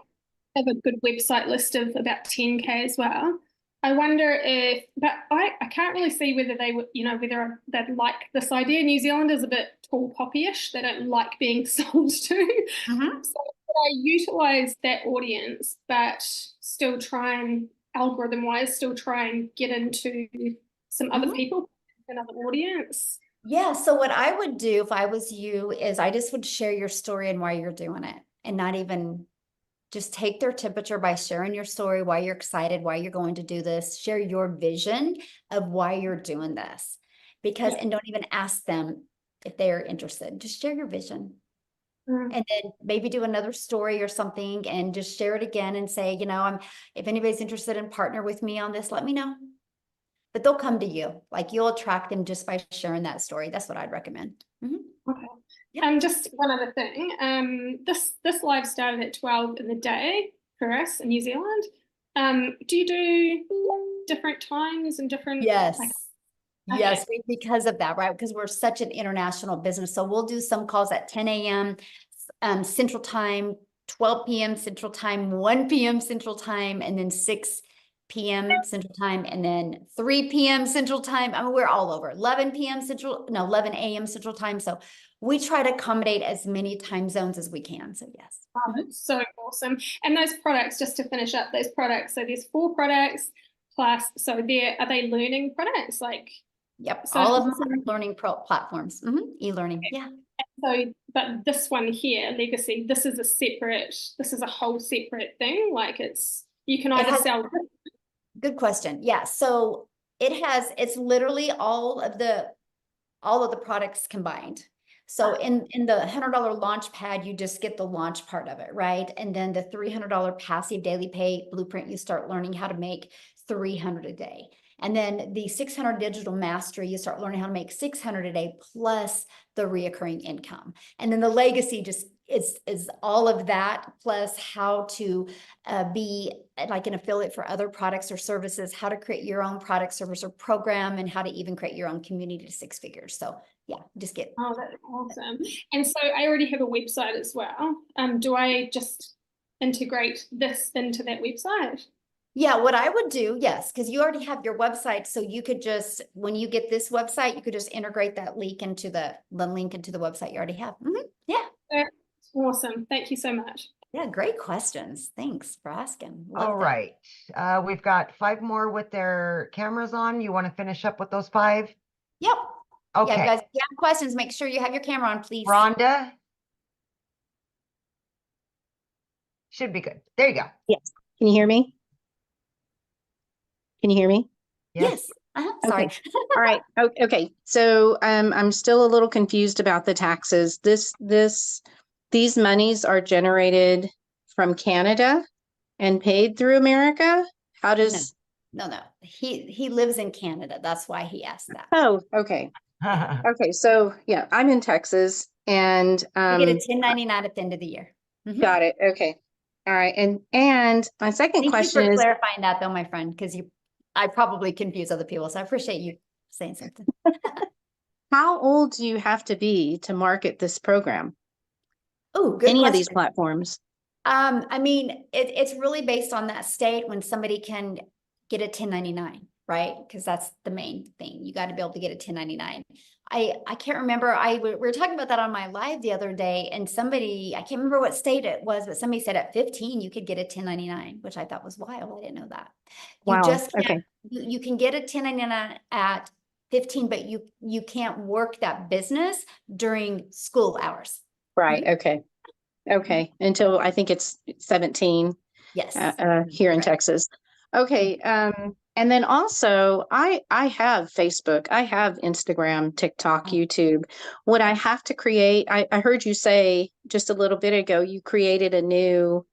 Speaker 20: have a good website list of about 10K as well. I wonder if, but I can't really see whether they would, you know, whether they'd like this idea. New Zealand is a bit tall poppy-ish. They don't like being sold to. So I utilize that audience, but still try and algorithm-wise, still try and get into some other people, another audience.
Speaker 1: Yeah. So what I would do if I was you is I just would share your story and why you're doing it and not even just take their temperature by sharing your story, why you're excited, why you're going to do this, share your vision of why you're doing this. Because, and don't even ask them if they are interested, just share your vision. And then maybe do another story or something and just share it again and say, you know, if anybody's interested in partner with me on this, let me know. But they'll come to you. Like you'll attract them just by sharing that story. That's what I'd recommend.
Speaker 20: Okay. Just one other thing. This live started at 12 in the day for us in New Zealand. Do you do different times and different?
Speaker 1: Yes.
Speaker 20: Okay.
Speaker 1: Because of that, right? Because we're such an international business. So we'll do some calls at 10 a.m. Central Time, 12 p.m. Central Time, 1 p.m. Central Time, and then 6 p.m. Central Time, and then 3 p.m. Central Time. I mean, we're all over. 11 a.m. Central Time. So we try to accommodate as many time zones as we can. So yes.
Speaker 20: Wow, that's so awesome. And those products, just to finish up those products. So there's 4 products plus, so are they learning products? Like,
Speaker 1: yep,
Speaker 20: so
Speaker 1: all of them are learning platforms, e-learning. Yeah.
Speaker 20: So, but this one here, Legacy, this is a whole separate thing. Like you can either sell.
Speaker 1: Good question. Yeah. So it's literally all of the products combined. So in the $100 launch pad, you just get the launch part of it, right? And then the $300 passive daily pay blueprint, you start learning how to make 300 a day. And then the 600 digital mastery, you start learning how to make 600 a day plus the reoccurring income. And then the legacy just is all of that plus how to be like an affiliate for other products or services, how to create your own product, service, or program, and how to even create your own community to 6 figures. So yeah, just get.
Speaker 20: Oh, that's awesome. And so I already have a website as well. Do I just integrate this into that website?
Speaker 1: Yeah, what I would do, yes, because you already have your website. So you could just, when you get this website, you could just integrate that link into the link into the website you already have. Yeah.
Speaker 20: That's awesome. Thank you so much.
Speaker 1: Yeah, great questions. Thanks for asking.
Speaker 2: All right. We've got 5 more with their cameras on. You want to finish up with those 5?
Speaker 1: Yep.
Speaker 2: Okay.
Speaker 1: Yeah, guys, if you have questions, make sure you have your camera on, please.
Speaker 2: Rhonda? Should be good. There you go.
Speaker 21: Yes. Can you hear me? Can you hear me?
Speaker 1: Yes. Sorry.
Speaker 21: Okay. All right. Okay. So I'm still a little confused about the taxes. These monies are generated from Canada and paid through America. How does?
Speaker 1: No. He lives in Canada. That's why he asked that.
Speaker 21: Oh, okay. Okay. So yeah, I'm in Texas and
Speaker 1: you get a 1099 at the end of the year.
Speaker 21: Got it. Okay. All right. And my second question
Speaker 1: Thank you for
Speaker 21: is
Speaker 1: clarifying that though, my friend, because I probably confuse other people. So I appreciate you saying something.
Speaker 21: how old do you have to be to market this program?
Speaker 1: Oh, good
Speaker 21: Any
Speaker 1: question.
Speaker 21: of these platforms?
Speaker 1: I mean, it's really based on that state when somebody can get a 1099, right? Because that's the main thing. You got to be able to get a 1099. I can't remember. We were talking about that on my live the other day, and somebody, I can't remember what state it was, but somebody said at 15 you could get a 1099, which I thought was wild. I didn't know that. You
Speaker 21: Wow.
Speaker 1: just can't.
Speaker 21: Okay.
Speaker 1: You can get a 1099 at 15, but you can't work that business during school hours.
Speaker 21: Right. Okay. Okay. Until I think it's 17.
Speaker 1: Yes.
Speaker 21: Here in Texas. Okay. And then also I have Facebook, I have Instagram, TikTok, YouTube. Would I have to create, I heard you say just a little bit ago, you created a new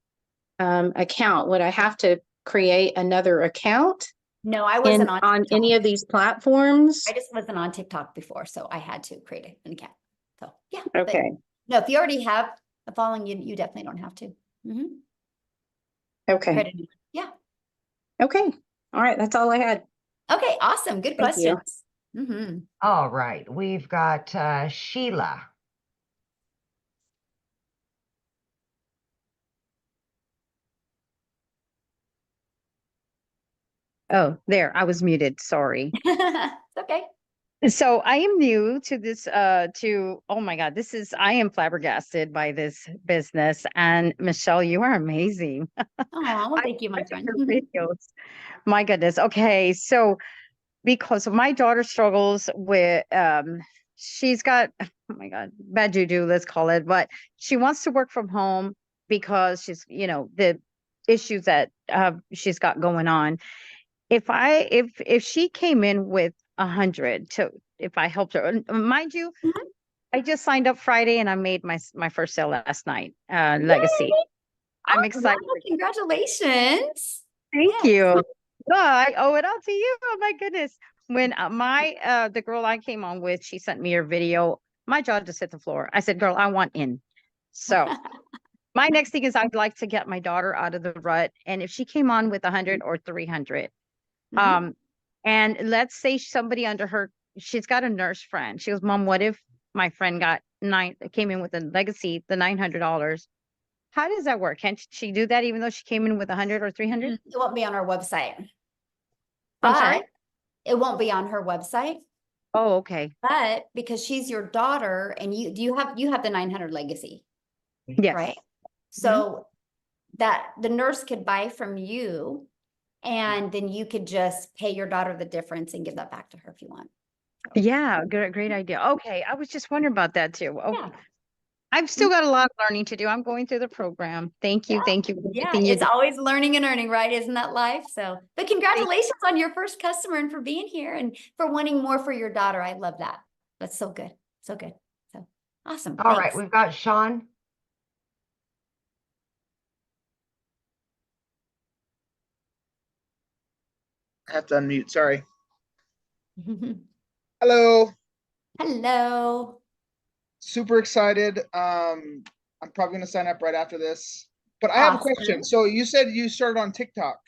Speaker 21: account. Would I have to create another account?
Speaker 1: No, I wasn't
Speaker 21: on any of these platforms.
Speaker 1: I just wasn't on TikTok before, so I had to create an account. So yeah.
Speaker 21: Okay.
Speaker 1: No, if you already have a following, you definitely don't have to.
Speaker 21: Okay.
Speaker 1: Yeah.
Speaker 21: Okay. All right. That's all I had.
Speaker 1: Okay. Awesome. Good
Speaker 21: Thank you.
Speaker 1: questions.
Speaker 2: All right. We've got Sheila.
Speaker 22: Oh, there, I was muted. Sorry.
Speaker 1: It's okay.
Speaker 22: So I am new to this, oh my God, I am flabbergasted by this business. And Michelle, you are amazing.
Speaker 1: Oh, well, thank you, my friend.
Speaker 22: Your videos. My goodness. Okay. So because my daughter struggles with, she's got, oh my God, bad juju, let's call it, but she wants to work from home because she's, the issues that she's got going on. If she came in with 100 if I helped her, mind you, I just signed up Friday and I made my first sale last night. Legacy. I'm excited.
Speaker 1: Wow, congratulations.
Speaker 22: Thank
Speaker 1: Yes.
Speaker 22: you. Oh, I owe it all to you. Oh my goodness. When the girl I came on with, she sent me her video. My jaw just hit the floor. I said, girl, I want in. So my next thing is I'd like to get my daughter out of the rut. And if she came on with 100 or 300, and let's say somebody under her, she's got a nurse friend. She goes, Mom, what if my friend came in with a legacy, the $900? How does that work? Can't she do that even though she came in with 100 or 300?
Speaker 1: It won't be on our website.
Speaker 22: I'm sorry?
Speaker 1: But it won't be on her website.
Speaker 22: Oh, okay.
Speaker 1: But because she's your daughter and you have the 900 legacy.
Speaker 22: Yes.
Speaker 1: Right. So that the nurse could buy from you and then you could just pay your daughter the difference and give that back to her if you want.
Speaker 22: Yeah, great idea. Okay. I was just wondering about that too. Okay.
Speaker 1: Yeah.
Speaker 22: I've still got a lot of learning to do. I'm going through the program. Thank you. Thank you. for
Speaker 1: Yeah,
Speaker 22: everything you
Speaker 1: it's
Speaker 22: do.
Speaker 1: always learning and earning, right? Isn't that life? So, but congratulations on your first customer and for being here and for wanting more for your daughter. I love that. That's so good. So good. So awesome.
Speaker 2: All right,
Speaker 1: Thanks.
Speaker 2: we've got Sean.
Speaker 3: I have to unmute, sorry. Hello.
Speaker 1: Hello.
Speaker 3: Super excited. I'm probably gonna sign up right after this. But I have a question. So you said you started on TikTok.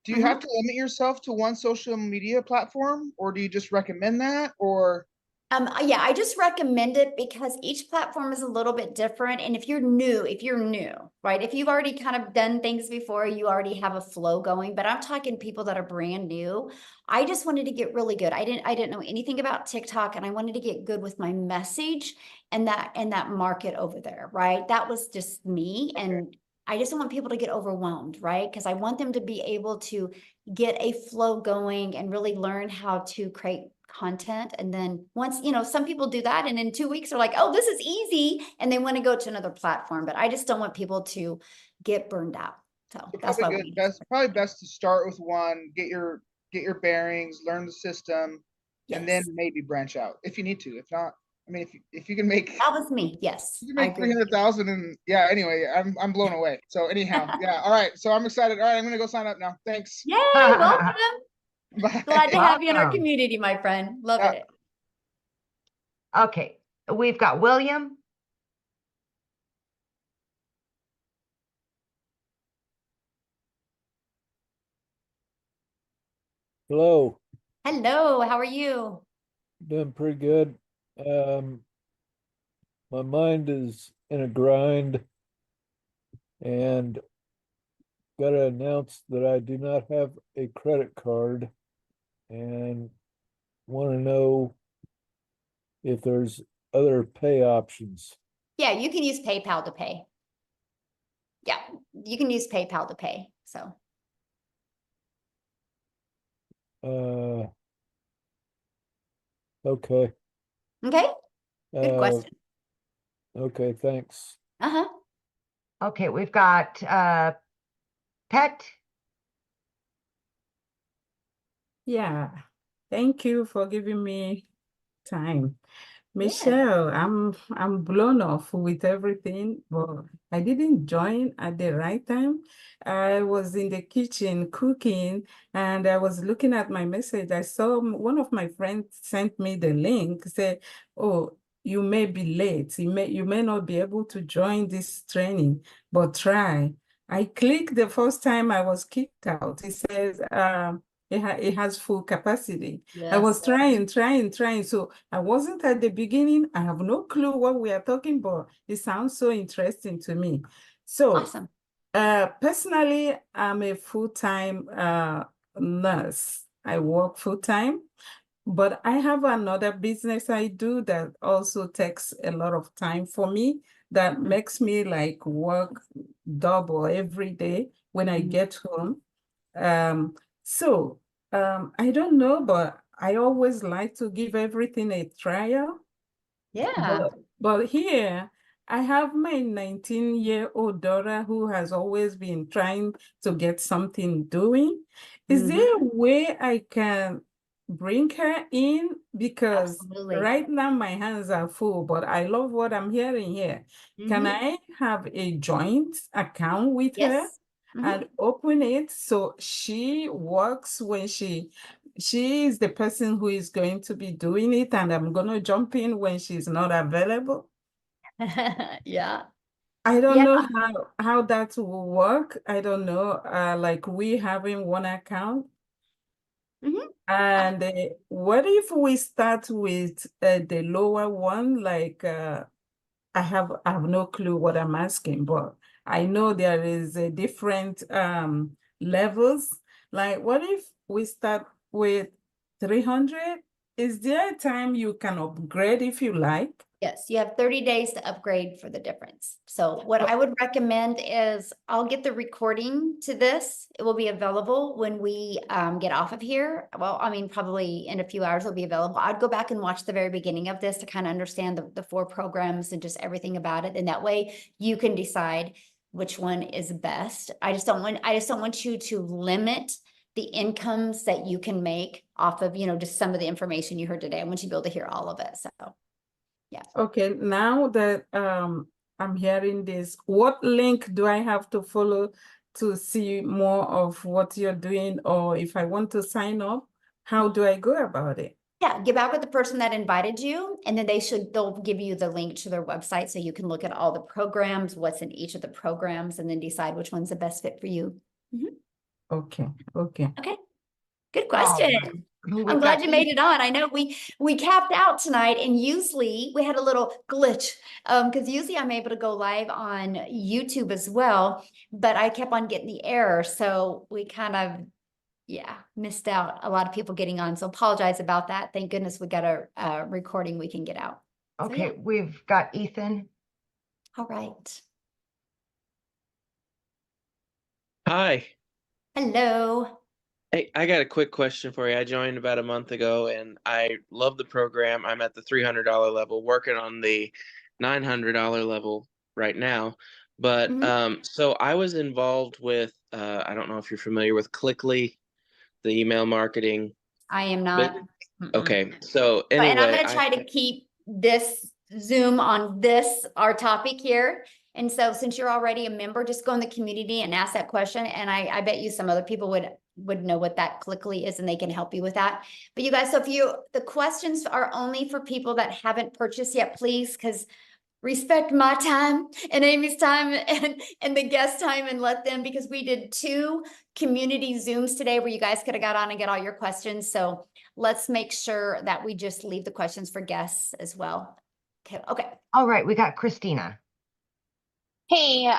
Speaker 3: Do you have to limit yourself to one social media platform, or do you just recommend that? Or
Speaker 1: Yeah, I just recommend it because each platform is a little bit different. And if you're new, right? If you've already kind of done things before, you already have a flow going, but I'm talking people that are brand new. I just wanted to get really good. I didn't know anything about TikTok and I wanted to get good with my message and that market over there, right? That was just me. And I just don't want people to get overwhelmed, right? Because I want them to be able to get a flow going and really learn how to create content. And then once, some people do that and in 2 weeks they're like, oh, this is easy. And they want to go to another platform, but I just don't want people to get burned out. So that's why
Speaker 3: probably best to start with one, get your bearings, learn the system, and then maybe branch out if you need to. If not, I mean, if you can make
Speaker 1: that was me, yes.
Speaker 3: You can make 300,000 and anyway, I'm blown away. So anyhow, all right. So I'm excited. All right, I'm gonna go sign up now. Thanks.
Speaker 1: Yay, welcome.
Speaker 3: Bye.
Speaker 1: Glad to have you in our community, my friend. Love it.
Speaker 2: Okay, we've got William.
Speaker 4: Hello.
Speaker 1: Hello, how are you?
Speaker 4: Doing pretty good. My mind is in a grind and gotta announce that I do not have a credit card and want to know if there's other pay options.
Speaker 1: Yeah, you can use PayPal to pay. Yeah, you can use PayPal to pay. So.
Speaker 4: Okay.
Speaker 1: Okay. Good question.
Speaker 4: Okay, thanks.
Speaker 2: Uh-huh. Okay, we've got Pet.
Speaker 23: Yeah, thank you for giving me time. Michelle, I'm blown off with everything, but I didn't join at the right time. I was in the kitchen cooking and I was looking at my message. I saw one of my friends sent me the link, said, oh, you may be late. You may not be able to join this training, but try. I clicked the first time I was kicked out. It says, it has full capacity. I was trying. So I wasn't at the beginning. I have no clue what we are talking about. It sounds so interesting to me. So
Speaker 1: awesome.
Speaker 23: Personally, I'm a full-time nurse. I work full-time, but I have another business I do that also takes a lot of time for me. That makes me like work double every day when I get home. I don't know, but I always like to give everything a trial.
Speaker 1: Yeah.
Speaker 23: But here, I have my 19-year-old daughter who has always been trying to get something doing. Is there a way I can bring her in? Because
Speaker 1: Absolutely.
Speaker 23: right now my hands are full, but I love what I'm hearing here. Can
Speaker 1: Mhm.
Speaker 23: I have a joint account with her
Speaker 1: Yes.
Speaker 23: and open it so she works when she is the person who is going to be doing it, and I'm gonna jump in when she's not available?
Speaker 1: Yeah.
Speaker 23: I don't
Speaker 1: Yeah.
Speaker 23: know how that will work. I don't know. Like we having one account.
Speaker 1: Mhm.
Speaker 23: And what if we start with the lower one? Like I have no clue what I'm asking, but I know there is a different levels. Like what if we start with 300? Is there a time you can upgrade if you like?
Speaker 1: Yes, you have 30 days to upgrade for the difference. So what I would recommend is I'll get the recording to this. It will be available when we get off of here. Well, I mean, probably in a few hours it'll be available. I'd go back and watch the very beginning of this to kind of understand the 4 programs and just everything about it. And that way you can decide which one is best. I just don't want you to limit the incomes that you can make off of, just some of the information you heard today. I want you to be able to hear all of it. So. Yeah.
Speaker 23: Okay, now that I'm hearing this, what link do I have to follow to see more of what you're doing? Or if I want to sign up, how do I go about it?
Speaker 1: Yeah, get back with the person that invited you, and then they'll give you the link to their website so you can look at all the programs, what's in each of the programs, and then decide which one's the best fit for you.
Speaker 23: Okay, okay.
Speaker 1: Okay, good question.
Speaker 2: We
Speaker 1: I'm glad
Speaker 2: got
Speaker 1: you made it on. I know we capped out tonight, and usually we had a little glitch because usually I'm able to go live on YouTube as well, but I kept on getting the error, so we kind of missed out a lot of people getting on. So apologize about that. Thank goodness we got a recording we can get out.
Speaker 2: Okay, we've got Ethan.
Speaker 1: All right.
Speaker 5: Hi.
Speaker 1: Hello.
Speaker 5: Hey, I got a quick question for you. I joined about a month ago and I love the program. I'm at the $300 level, working on the $900 level right now. But so I was involved with I don't know if you're familiar with Clickly, the email marketing.
Speaker 1: I am not.
Speaker 5: Okay. So
Speaker 1: And I'm
Speaker 5: anyway,
Speaker 1: going to try to keep this Zoom on our topic here. And so since you're already a member, just go in the community and ask that question. And I bet you some other people would know what that Clickly is and they can help you with that. But you guys, so the questions are only for people that haven't purchased yet, please, because respect my time and Amy's time and the guest time and let them, because we did 2 community Zooms today where you guys could have got on and get all your questions. So let's make sure that we just leave the questions for guests as well. Okay.
Speaker 2: All right, we got Christina.
Speaker 6: Hey,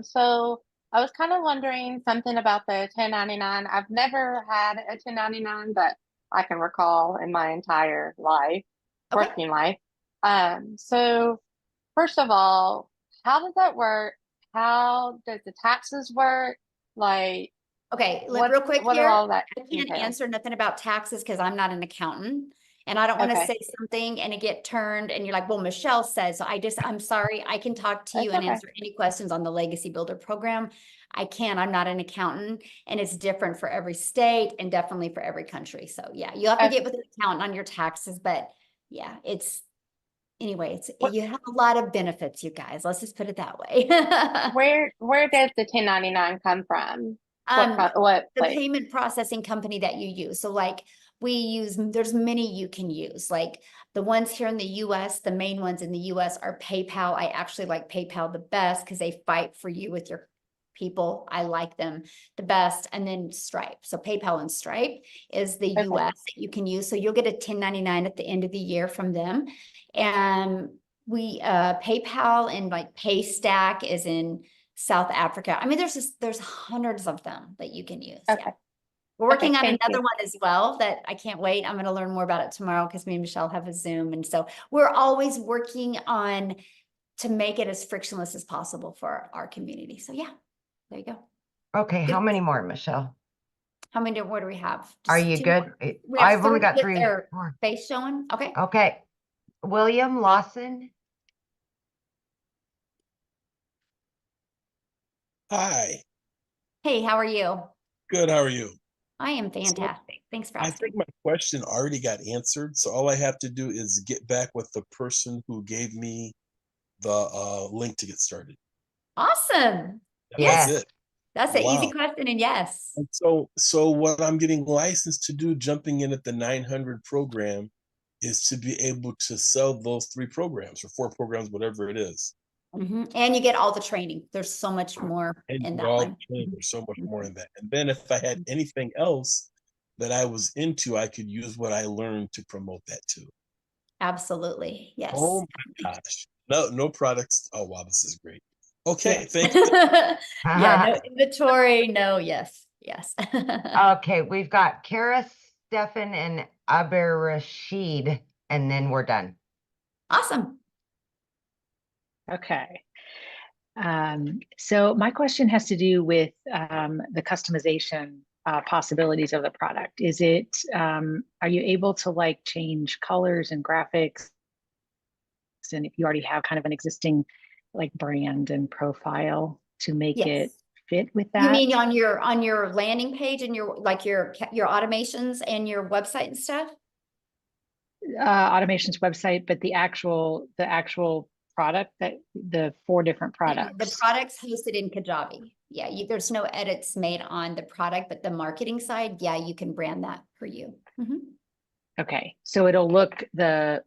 Speaker 6: so I was kind of wondering something about the 1099. I've never had a 1099, but I can recall in my entire life, working life. So first of all, how does that work? How does the taxes work? Like,
Speaker 1: Okay, real quick
Speaker 6: what
Speaker 1: here.
Speaker 6: all that
Speaker 1: I can't
Speaker 6: entail?
Speaker 1: answer nothing about taxes because I'm not an accountant. And I don't want to
Speaker 6: Okay.
Speaker 1: say something and it get turned and you're like, well, Michelle says, so I'm sorry. I can talk to you
Speaker 6: That's
Speaker 1: and
Speaker 6: okay.
Speaker 1: answer any questions on the Legacy Builder program. I'm not an accountant and it's different for every state and definitely for every country. So yeah, you have to get with an accountant on your taxes, but yeah, you have a lot of benefits, you guys. Let's just put it that way.
Speaker 6: Where does the 1099 come from? What
Speaker 1: The
Speaker 6: place?
Speaker 1: payment processing company that you use. So like there's many you can use. Like the ones here in the US, the main ones in the US are PayPal. I actually like PayPal the best because they fight for you with your people. I like them the best. And then Stripe. So PayPal and Stripe is the US that you can use. So you'll get a 1099 at the end of the year from them. And PayPal and like Paystack is in South Africa. I mean, there's hundreds of them that you can use.
Speaker 6: Okay.
Speaker 1: Yeah. We're working on
Speaker 6: thank
Speaker 1: another
Speaker 6: you.
Speaker 1: one as well that I can't wait. I'm going to learn more about it tomorrow because me and Michelle have a Zoom. And so we're always working on to make it as frictionless as possible for our community. So yeah, there you go.
Speaker 2: Okay, how many more, Michelle?
Speaker 1: How many more do we have?
Speaker 2: Are
Speaker 1: Just
Speaker 2: you
Speaker 1: 2
Speaker 2: good?
Speaker 1: more. We have
Speaker 2: I've only
Speaker 1: 3
Speaker 2: got
Speaker 1: with
Speaker 2: 3
Speaker 1: their
Speaker 2: more.
Speaker 1: face showing. Okay.
Speaker 2: Okay. William Lawson.
Speaker 7: Hi.
Speaker 1: Hey, how are you?
Speaker 7: Good. How are you?
Speaker 1: I am fantastic. Thanks for
Speaker 7: I
Speaker 1: asking.
Speaker 7: think my question already got answered. So all I have to do is get back with the person who gave me the link to get started.
Speaker 1: Awesome.
Speaker 7: That's it.
Speaker 1: That's an easy
Speaker 7: Wow.
Speaker 1: question, and yes.
Speaker 7: And so what I'm getting licensed to do, jumping in at the 900 program, is to be able to sell those 3 programs or 4 programs, whatever it is.
Speaker 1: And you get all the training. There's so much more
Speaker 7: And
Speaker 1: in
Speaker 7: get
Speaker 1: that
Speaker 7: all
Speaker 1: one.
Speaker 7: the training. There's so much more in that. And then if I had anything else that I was into, I could use what I learned to promote that too.
Speaker 1: Absolutely. Yes.
Speaker 7: Oh my gosh. No products. Oh wow, this is great. Okay, thank you.
Speaker 1: Yeah, no inventory, no, yes.
Speaker 2: Okay, we've got Kara, Stefan, and Rashid, and then we're done.
Speaker 1: Awesome.
Speaker 8: Okay. So my question has to do with the customization possibilities of the product. Is it, are you able to like change colors and graphics? And if you already have kind of an existing like brand and profile to make it fit with that?
Speaker 1: You mean on your landing page and your automations and your website and stuff?
Speaker 8: Automations website, but the actual product, that the 4 different products.
Speaker 1: The product's hosted in Kajabi. Yeah, there's no edits made on the product, but the marketing side, yeah, you can brand that for you.
Speaker 8: Okay, so it'll look the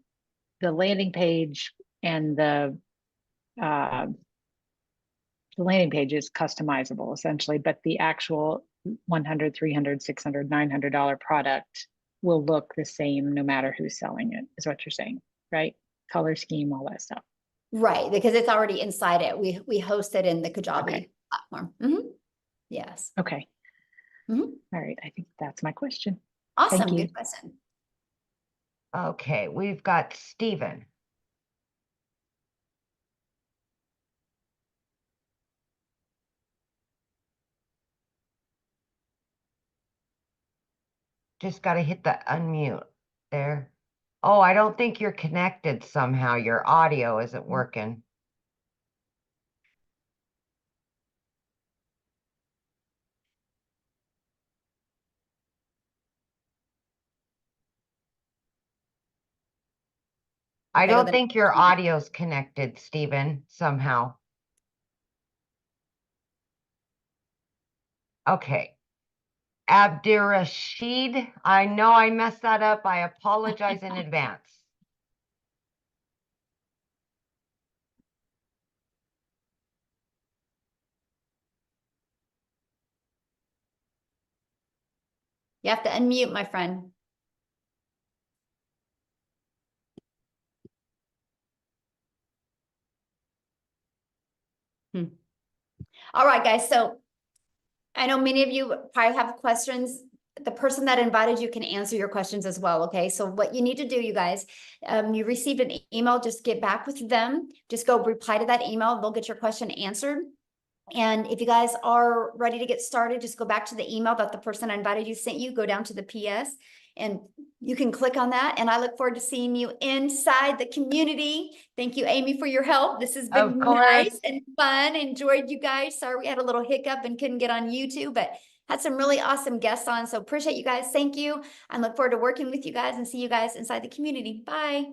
Speaker 8: landing page and the landing page is customizable essentially, but the actual $100, $300, $600, $900 product will look the same no matter who's selling it, is what you're saying, right? Color scheme, all that stuff.
Speaker 1: Right, because it's already inside it. We host it in the Kajabi platform. Yes.
Speaker 8: Okay. All right, I think that's my question.
Speaker 1: Awesome,
Speaker 8: Thank you.
Speaker 1: good question.
Speaker 2: Okay, we've got Stephen. Just got to hit the unmute there. Oh, I don't think you're connected somehow. Your audio isn't working. I don't think your audio's connected, Stephen, somehow. Okay. Abdirashid, I know I messed that up. I apologize in advance.
Speaker 1: You have to unmute, my friend. All right, guys. So I know many of you probably have questions. The person that invited you can answer your questions as well. Okay. So what you need to do, you guys, you received an email, just get back with them. Just go reply to that email. They'll get your question answered. And if you guys are ready to get started, just go back to the email that the person I invited you sent you, go down to the PS, and you can click on that. And I look forward to seeing you inside the community. Thank you, Amy, for your help. This has been nice and fun. Enjoyed you guys. Sorry we had a little hiccup and couldn't get on YouTube, but had some really awesome guests on. So appreciate you guys. Thank you. I look forward to working with you guys and see you guys inside the community. Bye.